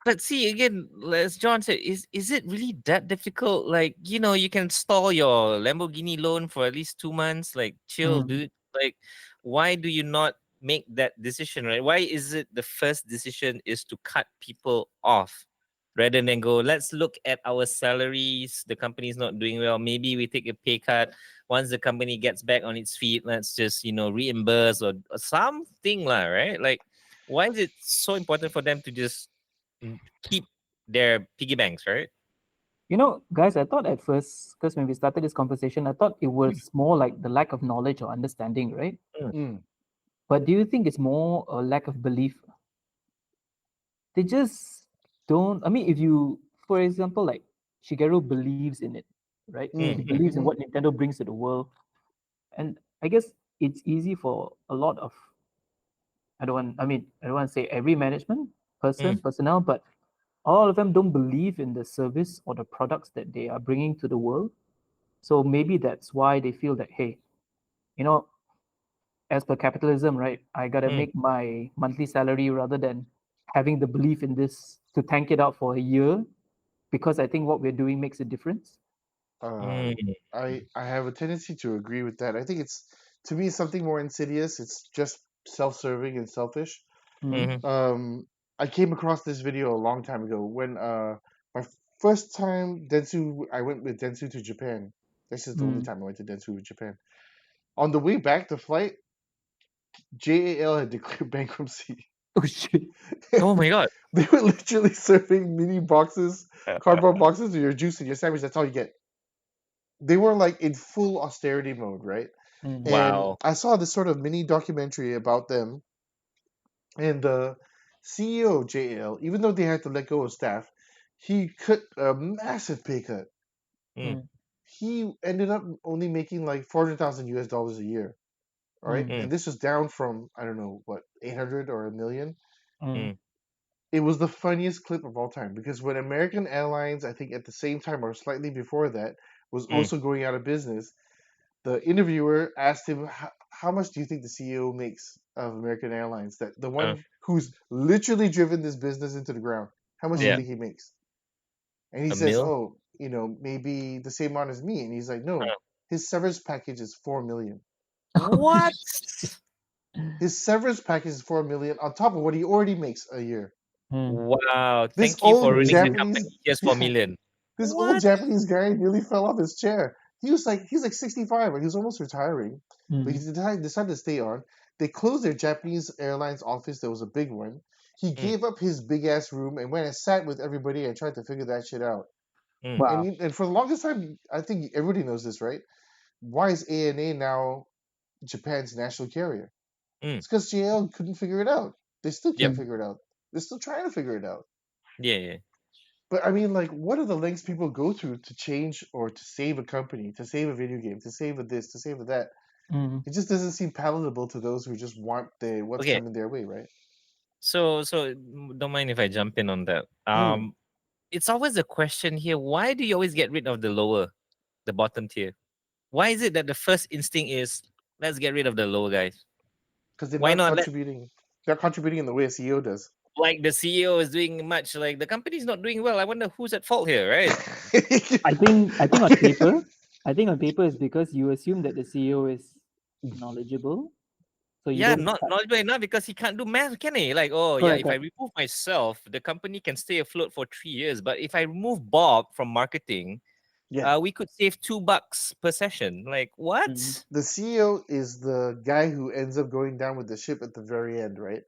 but see again, as John said, is it really that difficult? Like, you can stall your Lamborghini loan for at least 2 months. Like, chill, Mm. dude. Like, why do you not make that decision, right? Why is it the first decision is to cut people off rather than go, let's look at our salaries. The company's not doing well. Maybe we take a pay cut. Once the company gets back on its feet, let's just, reimburse or something, lah, right? Like, why is it so important for them to just keep their piggy banks, right? Guys, I thought at first, because when we started this conversation, I thought it was more like the lack of knowledge or understanding, right? Mm, mm, But do you think it's more a lack of belief? They just don't. I mean, if you, for example, like Shigeru believes in it, right? He mm, mm, believes in mm, what Nintendo brings to the world, and I guess it's easy for a lot of. I don't want to say every management mm, personnel, but all of them don't believe in the service or the products that they are bringing to the world. So maybe that's why they feel that, hey, you know, as per capitalism, right? I gotta mm, make my monthly salary rather than having the belief in this to tank it out for a year because I think what we're doing makes a difference. uh, mm, I have a tendency to agree with that. I think it's to me something more insidious. It's just self-serving and selfish. Mm, mhm, Um, I came across this video a long time ago when my first time Dentsu I went with Dentsu to Japan. This is the only mm. time I went to Dentsu with Japan. On the way back, the flight JAL had declared bankruptcy. Oh shit. oh my god. They were literally serving mini boxes, cardboard boxes of your juice and your sandwich. That's all you get. They were like in full austerity mode, right? Mm, And Wow. I saw this sort of mini documentary about them. And the CEO of JAL, even though they had to let go of staff, he cut a massive pay cut. Mm, mm, He ended up only making like 400,000 US dollars a year. All right. mm, mm, And this was down from, I don't know, what, 800 or a million. mm, mm, It was the funniest clip of all time because when American Airlines, I think at the same time or slightly before that, was mm, also going out of business, the interviewer asked him, How much do you think the CEO makes of American Airlines? That the uh, one who's literally driven this business into the ground. How much do you yeah. mm. think he makes? And he A says, meal. Oh, maybe the same amount as me. And he's like, No, Uh, his severance package is 4 million. Oh, what? His severance package is 4 million on top of what he already makes a year. mm, Wow. This Thank you for old ruining the mm, Japanese, company just for a yeah, million. this old What? Japanese guy nearly fell off his chair. He's like 65, and he was almost retiring, but he mm, decided to stay on. They closed their Japanese Airlines office. There was a big one. He Mm, gave up his big ass room and went and sat with everybody and tried to figure that shit out. mm, And wow. and for the longest time, I think everybody knows this, right? Why is ANA now Japan's national carrier? mm. It's because JL couldn't figure it out. They still Yep. can't Mm, figure it out. They're still trying to figure it out. Yeah, yeah. But I mean, like, what are the lengths people go through to change or to save a company, to save a video game, to save a this, to save a that? mm, It just doesn't seem palatable to those who just want what's Okay. coming their way, right? So don't mind if I jump in on that. Mm. It's always a question here. Why do you always get rid of the bottom tier? Why is it that the first instinct is let's get rid of the lower guys? because they're Why not not let contributing. They're contributing in the way a CEO does. like the CEO is doing much, like the company's not doing well? I wonder who's at fault here, right? I think on paper, it's because you assume that the CEO is knowledgeable, so you Yeah, don't not touch. knowledgeable enough because he can't do math, can he? Like, oh yeah, Correct, if I correct. remove myself, the company can stay afloat for 3 years. But if I remove Bob from marketing, Yeah, we could save $2 per session. Like what? Mhm. the CEO is the guy who ends up going down with the ship at the very end, right?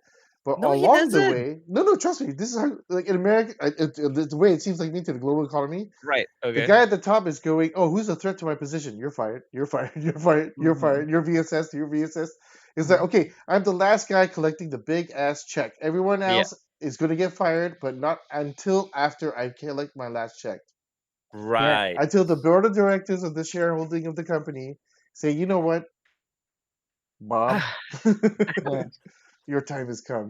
But No, he along the doesn't. way, no, trust me, this is how, like in America, the way it seems like me to the global economy, Right. the Okay. guy at the top is going, "Oh, who's a threat to my position? You're fired. You're fired. You're fired. You're Mhm. fired. You're VSS. You're VSS." It's like, Mhm. okay, I'm the last guy collecting the big ass check. Everyone Yeah. else is going to get fired, but not until after I collect my last check. Yeah, Right. Until the board of directors of the shareholding of the company say, you know what, Bob, yeah, your time has come.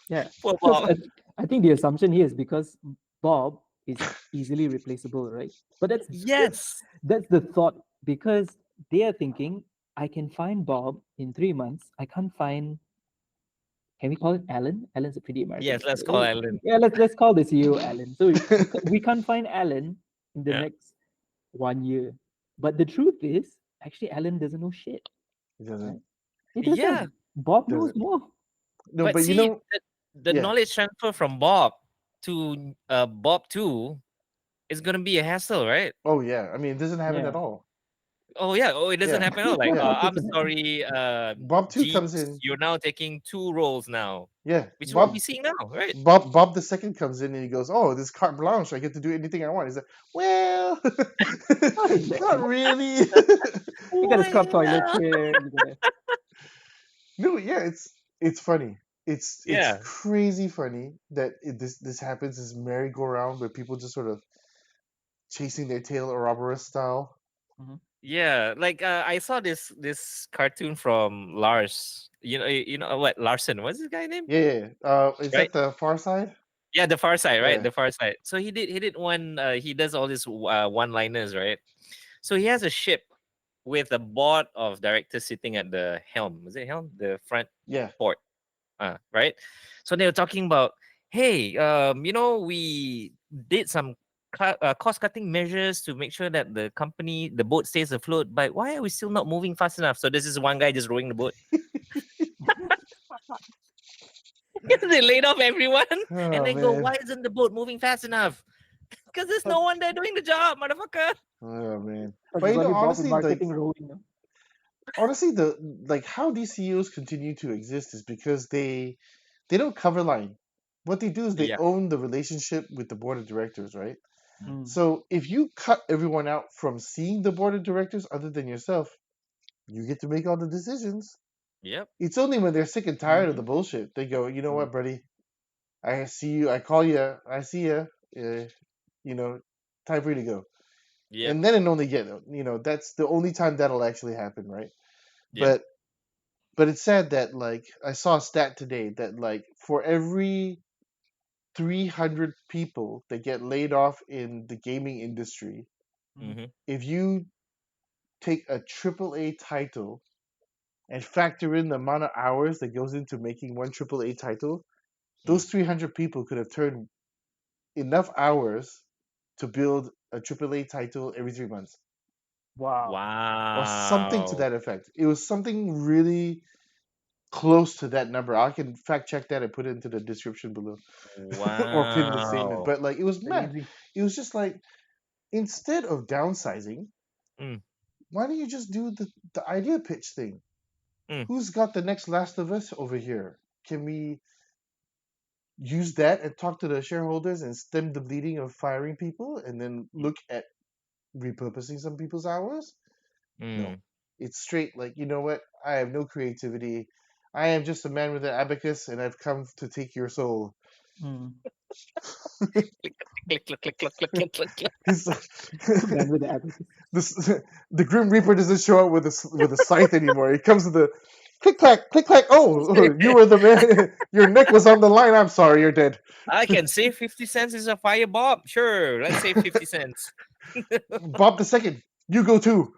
yeah. Poor Because Bob. I think the assumption here is because Bob is easily replaceable, right? But Yes. that's the thought, because they are thinking, I can find Bob in 3 months. I can't find. Can we call it Alan? Alan's a pretty American Yes. name. Let's call Alan. Yeah, let's call the CEO Alan. So we can't find Alan in the Yeah. next 1 year. But the truth is, actually, Alan doesn't know shit. He doesn't. Right? He Yeah. doesn't. Bob knows Doesn't. more. No, But but you see, know, the yeah. knowledge transfer from Bob to Bob 2 is gonna be a hassle, right? Oh, yeah. I mean, it doesn't happen Yeah, at all. Oh yeah. Oh, it doesn't Yeah. happen at all. Like, Yeah. it I'm doesn't happen. sorry, Bob 2 comes Jeeves, in. you're now taking two roles now, Yeah. which is what we Bob see now, right? Bob the second comes in and he goes, "Oh, this carte blanche. I get to do anything I want." He's like, "Well, Not not exactly. really." You gotta scrub toilets Well, here. You gotta. No, yeah, it's funny. It's yeah, crazy funny that this happens, this merry-go-round where people just sort of chasing their tail Ouroboros style. Mhm. yeah. Like I saw this cartoon from Lars. You know what Larson? What's this guy name? Yeah, yeah. Is Right? that the Far Side? Yeah, the Far Side, right? Yeah. The Far Side. So he did one. He does all these one-liners, right? So he has a ship with a board of directors sitting at the helm. Is it helm? The front Yeah. port. Right? So they were talking about, hey, we did some cost-cutting measures to make sure that the boat stays afloat. But why are we still not moving fast enough? So this is one guy just rowing the boat. They laid off everyone, and Oh then go, man. why isn't the boat moving fast enough? Because there's no one there doing the job, motherfucker. Oh man. Because But there's you know, only Bob in honestly, like marketing role, you know. honestly, the like how these CEOs continue to exist is because they don't cover line. What they do is they Yeah. own the relationship with the board of directors, right? Mm. So if you cut everyone out from seeing the board of directors other than yourself, you get to make all the decisions. Yep. It's only when they're sick and tired of the Mhm. bullshit they go, you know Mm. what, buddy? I see you. I call you. I see you. You know, time for you to go. Yep. And then it only get that's the only time that'll actually happen, right? Yep. But it's sad that like I saw a stat today that like for every 300 people that get laid off in the gaming industry, Mhm. Mm-hmm. if you take a triple A title and factor in the amount of hours that goes into making one triple A title, those 300 people could have turned enough hours to build a triple A title every 3 months Wow. or something to Wow. that effect. It was something really close to that number. I can fact check that and put it into the description below or pin the statement. Wow. But like it was mad. Crazy. It was just like instead of downsizing, Mm, why don't you just do the idea pitch thing? mm, Who's got the next Last of Us over here? Can we use that and talk to the shareholders and stem the bleeding of firing people and then look at repurposing some people's hours? No. mm. It's straight like, you know what? I have no creativity. I am just a man with an abacus and I've come to take your soul. Mm. Click, click, click, click, click, click, click, click. He's Man with the abacus. this, the Grim Reaper doesn't show up with a scythe anymore. He comes with the click clack, click clack. Oh, you were the man. Your neck was on the line. I'm sorry, you're dead. I can save 50 cents is a fire bob. Sure, let's save 50 cents. Bob the second, you go too.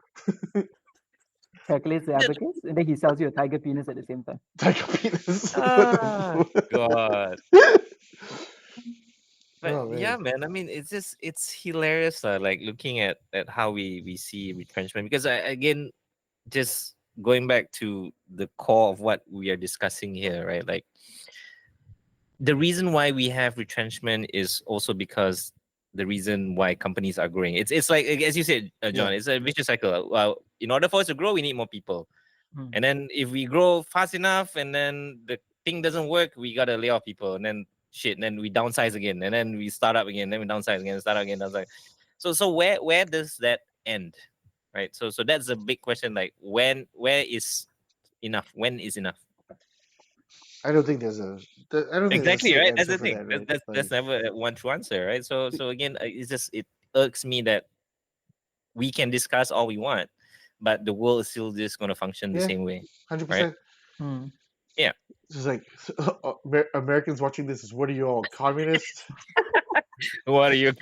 calculates the abacus, and then he sells you a tiger penis at the same time. Tiger penis. What Ah, the God. But Oh yeah, man. man. I mean, it's hilarious. Like looking at how we see retrenchment because again, just going back to the core of what we are discussing here, right? Like the reason why we have retrenchment is also because the reason why companies are growing. It's like as you said, John. Yeah. It's a vicious cycle. Well, in order for us to grow, we need more people, Mm. and then if we grow fast enough, and then the thing doesn't work, we gotta lay off people, and then shit, and then we downsize again, and then we start up again, then we downsize again, start up again, downsize. So where does that end, right? So that's a big question. Like where is enough? When is enough? I don't think I don't think there's a Exactly, straight right? That's answer the for thing. that, That's right? that's, Like that's never one true answer, right? So again, it's just it irks me that we can discuss all we want, but the world is still just going to function the yeah, same way, right? 100%. Mm. Yeah. It's just like Americans watching this is, what are you all, communists? What are you?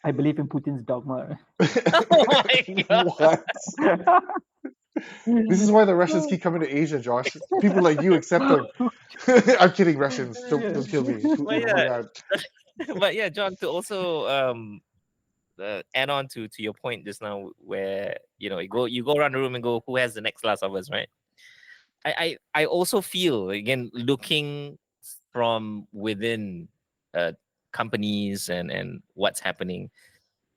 I believe in Putin's dogma. Oh my god! What? This is why the Russians keep coming to Asia, Josh. People like you accept them. I'm kidding, Russians. Don't kill me. But Putin, oh my yeah, god. but yeah, John. To also add on to your point just now, where you go around the room and go, who has the next Last of Us, right? I also feel again looking from within uh, companies and what's happening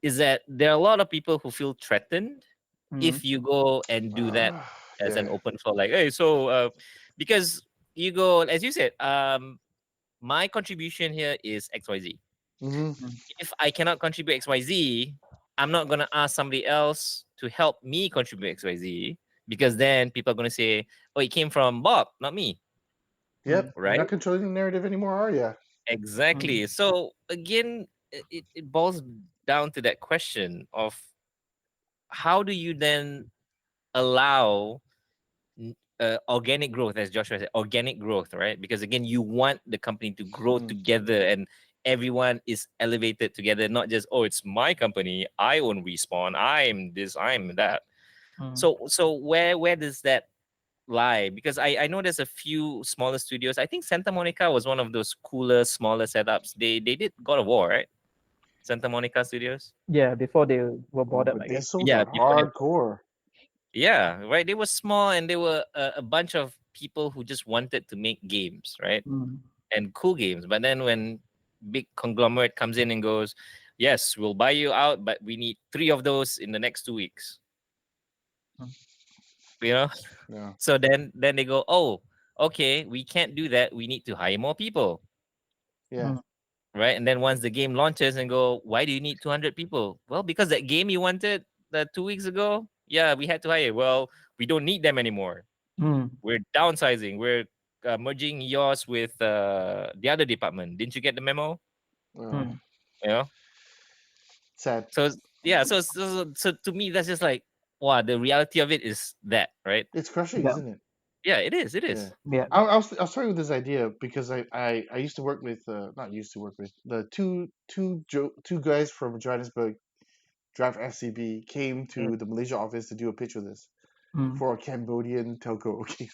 is that there are a lot of people who feel threatened Mm. if you go and do that as an Yeah. open floor, like, hey, so because you go, as you said, my contribution here is XYZ. Hmm. Mm. If I cannot contribute XYZ, I'm not gonna ask somebody else to help me contribute XYZ, because then people are gonna say, oh, it came from Bob, not me. Yep. You're Right? not controlling the narrative anymore, are you? Exactly. So again, it boils down to that question of how do you then allow organic growth, as Joshua said, organic growth, right? Because again, you want the company to grow Mm. together and everyone is elevated together, not just, oh, it's my company, I own Respawn, I'm this, I'm that. Mm. So where does that lie? Because I know there's a few smaller studios. I think Santa Monica was one of those cooler, smaller setups. They did God of War, right? Santa Monica Studios. Yeah, before they were Oh, bought up, but I they guess. sold Yeah, out before they, hardcore. yeah, right. They were small and they were a bunch of people who just wanted to make games, right? Mm. And cool games. But then when big conglomerate comes in and goes, yes, we'll buy you out, but we need 3 of those in the next 2 weeks. Mm. You know? Yeah. So then they go, oh, okay, we can't do that. We need to hire more people. Yeah. Mm. Right. And then once the game launches and go, why do you need 200 people? Well, because that game you wanted 2 weeks ago, yeah, we had to hire. Well, we don't need them anymore. Mm. We're downsizing. We're merging yours with the other department. Didn't you get the memo? Uh, Mm. You know. sad. So yeah. So to me, that's just like, wow. The reality of it is that, right? It's crushing, Yeah. isn't it? Yeah, it is. It Yeah. is. Yeah. I was starting with this idea because I used to work with not used to work with the two guys from Johannesburg Draft FCB came Mm. to the Malaysia office to do a pitch with us Mm. for a Cambodian telco. Okay,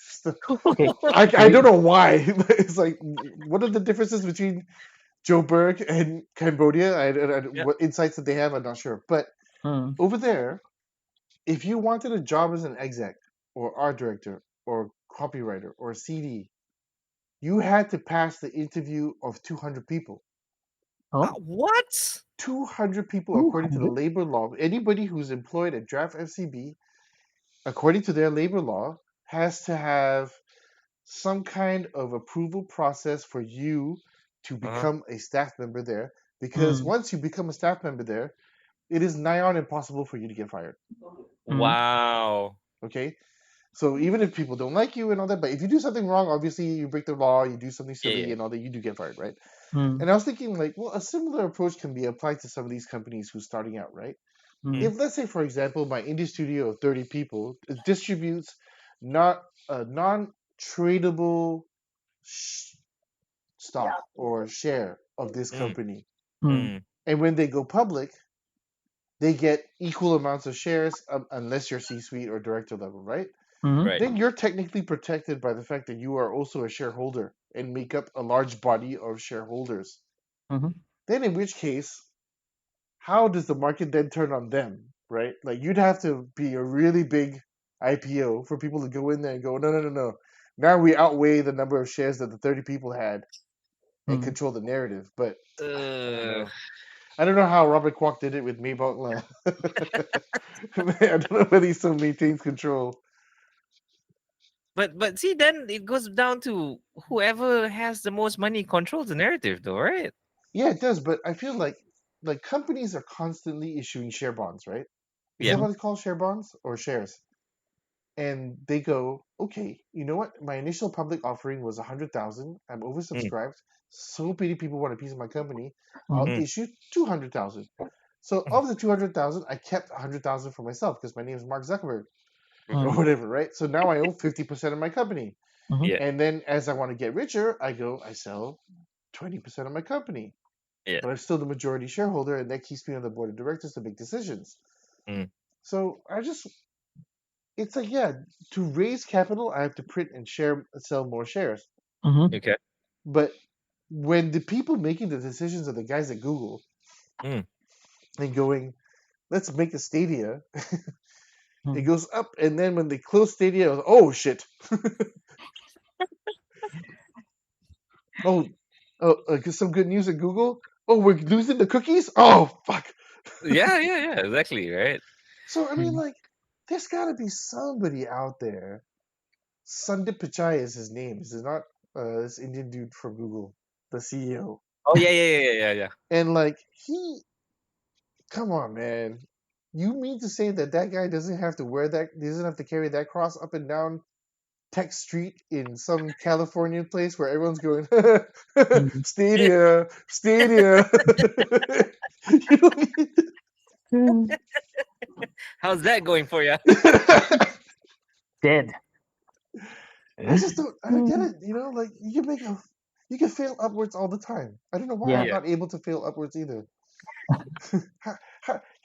Okay. I don't know why. It's like, what are the differences between Joburg and Cambodia? Yeah. What insights that they have, I'm not sure. But Mm. over there, if you wanted a job as an exec or art director or copywriter or CD, you had to pass the interview of 200 people. Oh, What? 200 people, according to the 200? labor law. Anybody who's employed at Draft FCB, according to their labor law, has to have some kind of approval process for you to Uh-huh. become a staff member there. Because Mm. once you become a staff member there, it is nigh on impossible for you to get fired. Mm. Wow. Okay? So even if people don't like you and all that, but if you do something wrong, obviously you break the law, you do something Yeah. silly Yeah. and all that, you do get fired, right? Mm. And I was thinking, like, well, a similar approach can be applied to some of these companies who's starting out, right? Mm. If, let's say, for example, my indie studio of 30 people distributes not a non-tradable stock or share of this Mm, company, Mm. mm, and when they go public, they get equal amounts of shares unless you're C-suite or director level, right? Mhm. Right. Then you're technically protected by the fact that you are also a shareholder and make up a large body of shareholders. Mhm. Then, in which case, how does the market then turn on them, right? Like you'd have to be a really big IPO for people to go in there and go, no, no, no, no. Now we outweigh the number of shares that the 30 people had and Mhm. control the narrative. But I don't Uh, know. I don't know how Robert Kwok did it with Maybach Land. I don't know whether he still maintains control. but see, then it goes down to whoever has the most money controls the narrative, though, right? Yeah, it does, but I feel like companies are constantly issuing share bonds, right? Is Yeah. that Mhm. what it's called, share bonds or shares? And they go, okay, you know what? My initial public offering was 100,000. I'm Mm, oversubscribed. So many people want a piece of my company. I'll Mhm. mm, issue 200,000. So mm, of the 200,000, I kept 100,000 for myself because my name is Mark Zuckerberg or Mhm. whatever, right? So now I own 50% of my company. Mhm. yeah. And then as I want to get richer, I sell 20% of my company. Yeah. But I'm still the majority shareholder, and that keeps me on the board of directors to make decisions. Mm, So it's like, yeah, to raise capital, I have to print and sell more shares. Mhm. okay. But when the people making the decisions are the guys at Google Mm. and going, let's make a Stadia, it Mhm. goes up, and then when they close Stadia, oh shit, oh, some good news at Google. Oh, we're losing the cookies. Oh fuck. Yeah, yeah, yeah. Exactly, right. So I mean, Mhm. like, there's got to be somebody out there. Sundip Pichai is his name. This is not this Indian dude from Google, the CEO. Oh yeah, yeah, yeah, yeah, yeah. And like come on, man. You mean to say that that guy doesn't have to wear that, doesn't have to carry that cross up and down Tech Street in some Californian place where everyone's going, Mhm. Yeah. Stadia, Stadia. You know what Mhm. How's that going for you? I mean? Dead. I don't get Mhm. it. Like you can fail upwards all the time. I don't know why Yeah. I'm Yeah. not able to fail upwards either.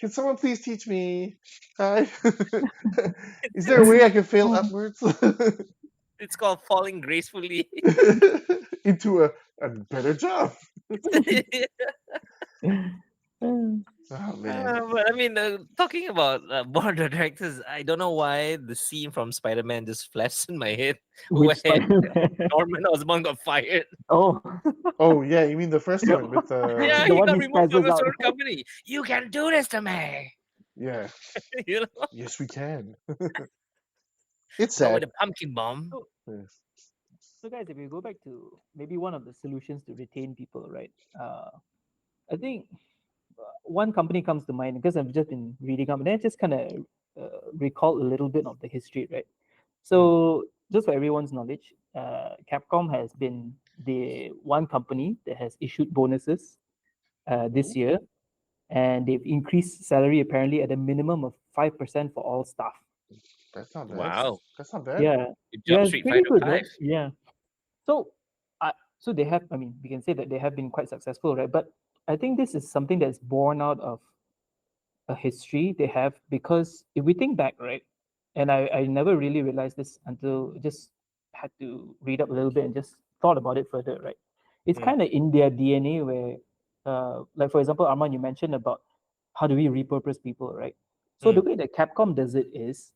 Can someone please teach me? Hi. Is there a way I can fail Mhm. upwards It's called falling gracefully. into a better job? Oh man. But I mean, talking about board of directors, I don't know why the scene from Spider-Man just flashed in my head Which where Spider-Man? Norman Osborn got fired. Oh, Oh yeah, you mean the first one with Yeah, the he one got he removed from spazzes the out. certain company. You can do this to me. yeah. You know, Yes, we can. It's not with sad. a pumpkin bomb. So, Yes. so guys, if we go back to maybe one of the solutions to retain people, right? I think one company comes to mind because I've just been reading up and I just kind of recall a little bit of the history, right? Mm. So, just for everyone's knowledge, Capcom has been the one company that has issued bonuses this Ooh, year, and they've increased salary apparently at a minimum of 5% for all staff. that's not bad. Wow. That's not bad. Yeah, Good yeah, job, it's Street pretty Fighter good, right? 5. Yeah. So, so they have. I mean, we can say that they have been quite successful, right? But I think this is something that's born out of a history they have because if we think back, right, and I never really realized this until just had to read up a little bit and just thought about it further, right? It's Mm, kind of in their DNA where, like for example, Armand, you mentioned about how do we repurpose people, right? So the mm, way that Capcom does it is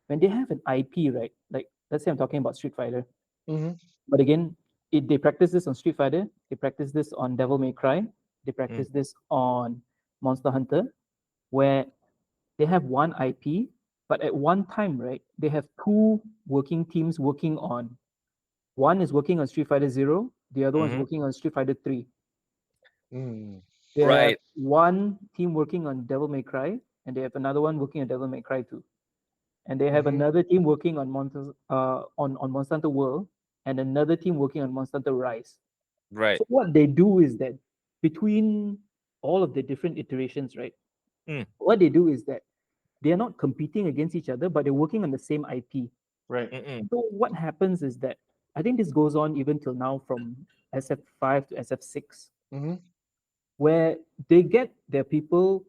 when they have an IP, right? Like let's say I'm talking about Street Fighter, Mm-hmm. but again, they practice this on Street Fighter, they practice this on Devil May Cry, they mm, practice this on Monster Hunter, where they have one IP, but at one time, right, they have two working teams working on. One is working on Street Fighter Zero, the other one's mhm. working on Street Fighter 3. Mm. They have Right, one team working on Devil May Cry, and they have another one working on Devil May Cry 2. And they have Mm-hmm. another team working on on Monster Hunter World, and another team working on Monster Hunter Rise. right. So what they do is that between all of the different iterations, right? Mm, What they do is that they are not competing against each other, but they're working on the same IP. Right. mm-mm, So what happens is that I think this goes on even till now from SF5 to SF6, Mm-hmm. where they get their people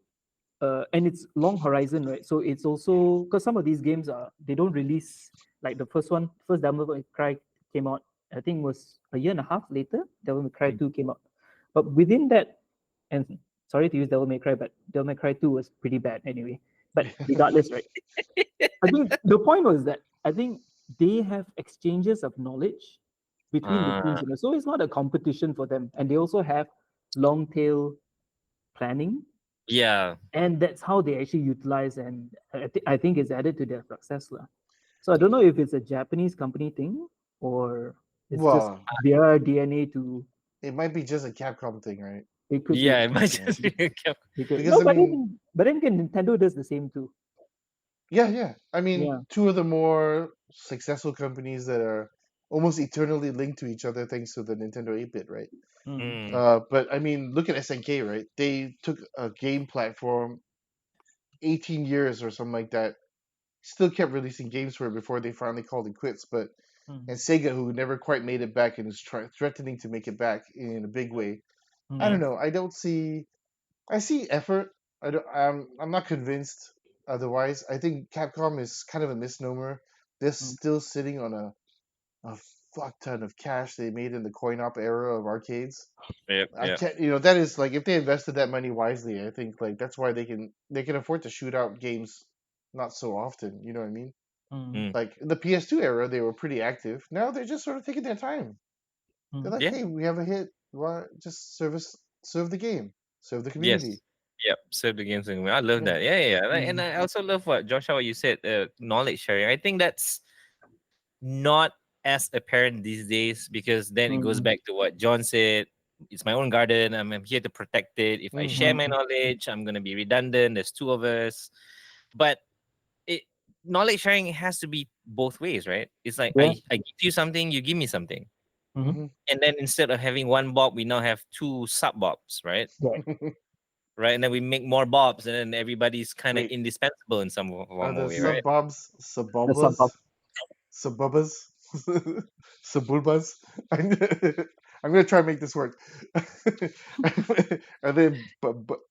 and it's long horizon, right? So it's also because some of these games are they don't release like the first Devil May Cry came out. I think was a year and a half later. Devil May Cry 2 came out, but within that, and sorry to use Devil May Cry, but Devil May Cry 2 was pretty bad anyway. But regardless, right? I think the point was that I think they have exchanges of knowledge between the teams, Uh, so it's not a competition for them, and they also have long tail planning, yeah. and that's how they actually utilize, and I think it's added to their success lah. So I don't know if it's a Japanese company thing or it's just Well, their DNA to. it might be just a Capcom thing, right? It could Yeah, be. it might Yeah. just be a It could, Because no, I but mean, then again, Nintendo does the same too. yeah. I mean, Yeah. two of the more successful companies that are almost eternally linked to each other thanks to the Nintendo 8-bit, right? Mm, Mm, But I mean, look at SNK, right? They took a game platform 18 years or something like that, still kept releasing games for it before they finally called it quits. But mm, and Sega, who never quite made it back and is threatening to make it back in a big way. I don't mm, know. I don't see. I see effort. I don't. I'm not convinced. Otherwise, I think Capcom is kind of a misnomer. They're mm, still sitting on a fuck ton of cash they made in the coin op era of arcades. yep, I yep. can't. That is like if they invested that money wisely. I think like that's why they can afford to shoot out games not so often. You know what I mean? mm, Mm, Like in the PS2 era, they were pretty active. Now they're just sort of taking their time. They're mm. like, yeah. hey, we have a hit. Why just serve the game, serve the community. Yes. Yep. Serve the games. I love Yeah. that. Yeah, yeah, yeah. And Mm, I also love what Joshua what you said. Knowledge sharing. I think that's not as apparent these days because then it goes mm, back to what John said. It's my own garden. I'm here to protect it. If I share Mm-hmm. my mm. knowledge, I'm gonna be redundant. There's two of us. But it knowledge sharing has to be both ways, right? It's like Yeah. I give you something, you give me something. Mm-hmm. Mm-hmm. And then instead of having one bob, we now have two sub bobs, right? Yeah. Right. And then we make more bobs and then everybody's kind of Wait, indispensable in some are form or the way, Mm. right? sub bobs The sub subbubas? bob. Subbubas? Subbulbas? I'm I'm gonna try and make this work. Are they?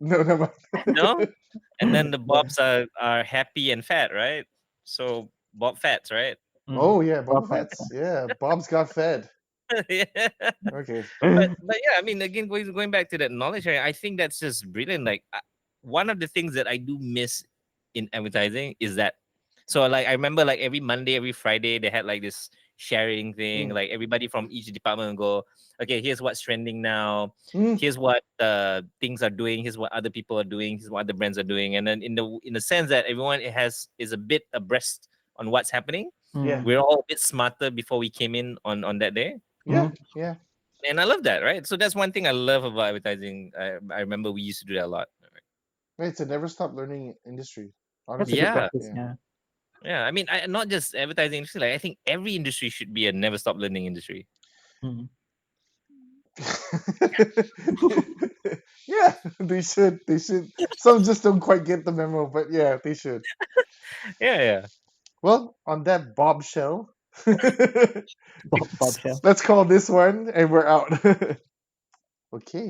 No, never No? mind. And then the Yeah. bobs are happy and fat, right? So bob fats, right? Mm. Oh yeah, Bob Boba fats. Fett's. Yeah, Bob's got fed. Yeah. Okay. But yeah, I mean, again, going back to that knowledge sharing, I think that's just brilliant. Like one of the things that I do miss in advertising is that. So like I remember like every Monday, every Friday, they had like this sharing thing. Mm. Like everybody from each department would go, okay, here's what's trending now. Mm. Here's what things are doing. Here's what other people are doing. Here's what other brands are doing. And then in the sense that everyone is a bit abreast on what's happening. Yeah. Mm. We're all a bit smarter before we came in on that day, Yeah. Mm. Yeah. and I love that, right? So that's one thing I love about advertising. I remember we used to do that a lot. It's a never stop learning industry. That's a Honestly. good Yeah, practice. Yeah. Yeah. yeah. I mean, not just advertising industry. Like I think every industry should be a never stop learning industry. Mm. Yeah, they should. They should. Some just don't quite get the memo, but yeah, they should. Yeah, yeah. Well, on that bombshell, Bob shell. let's call this one and we're out. Okay.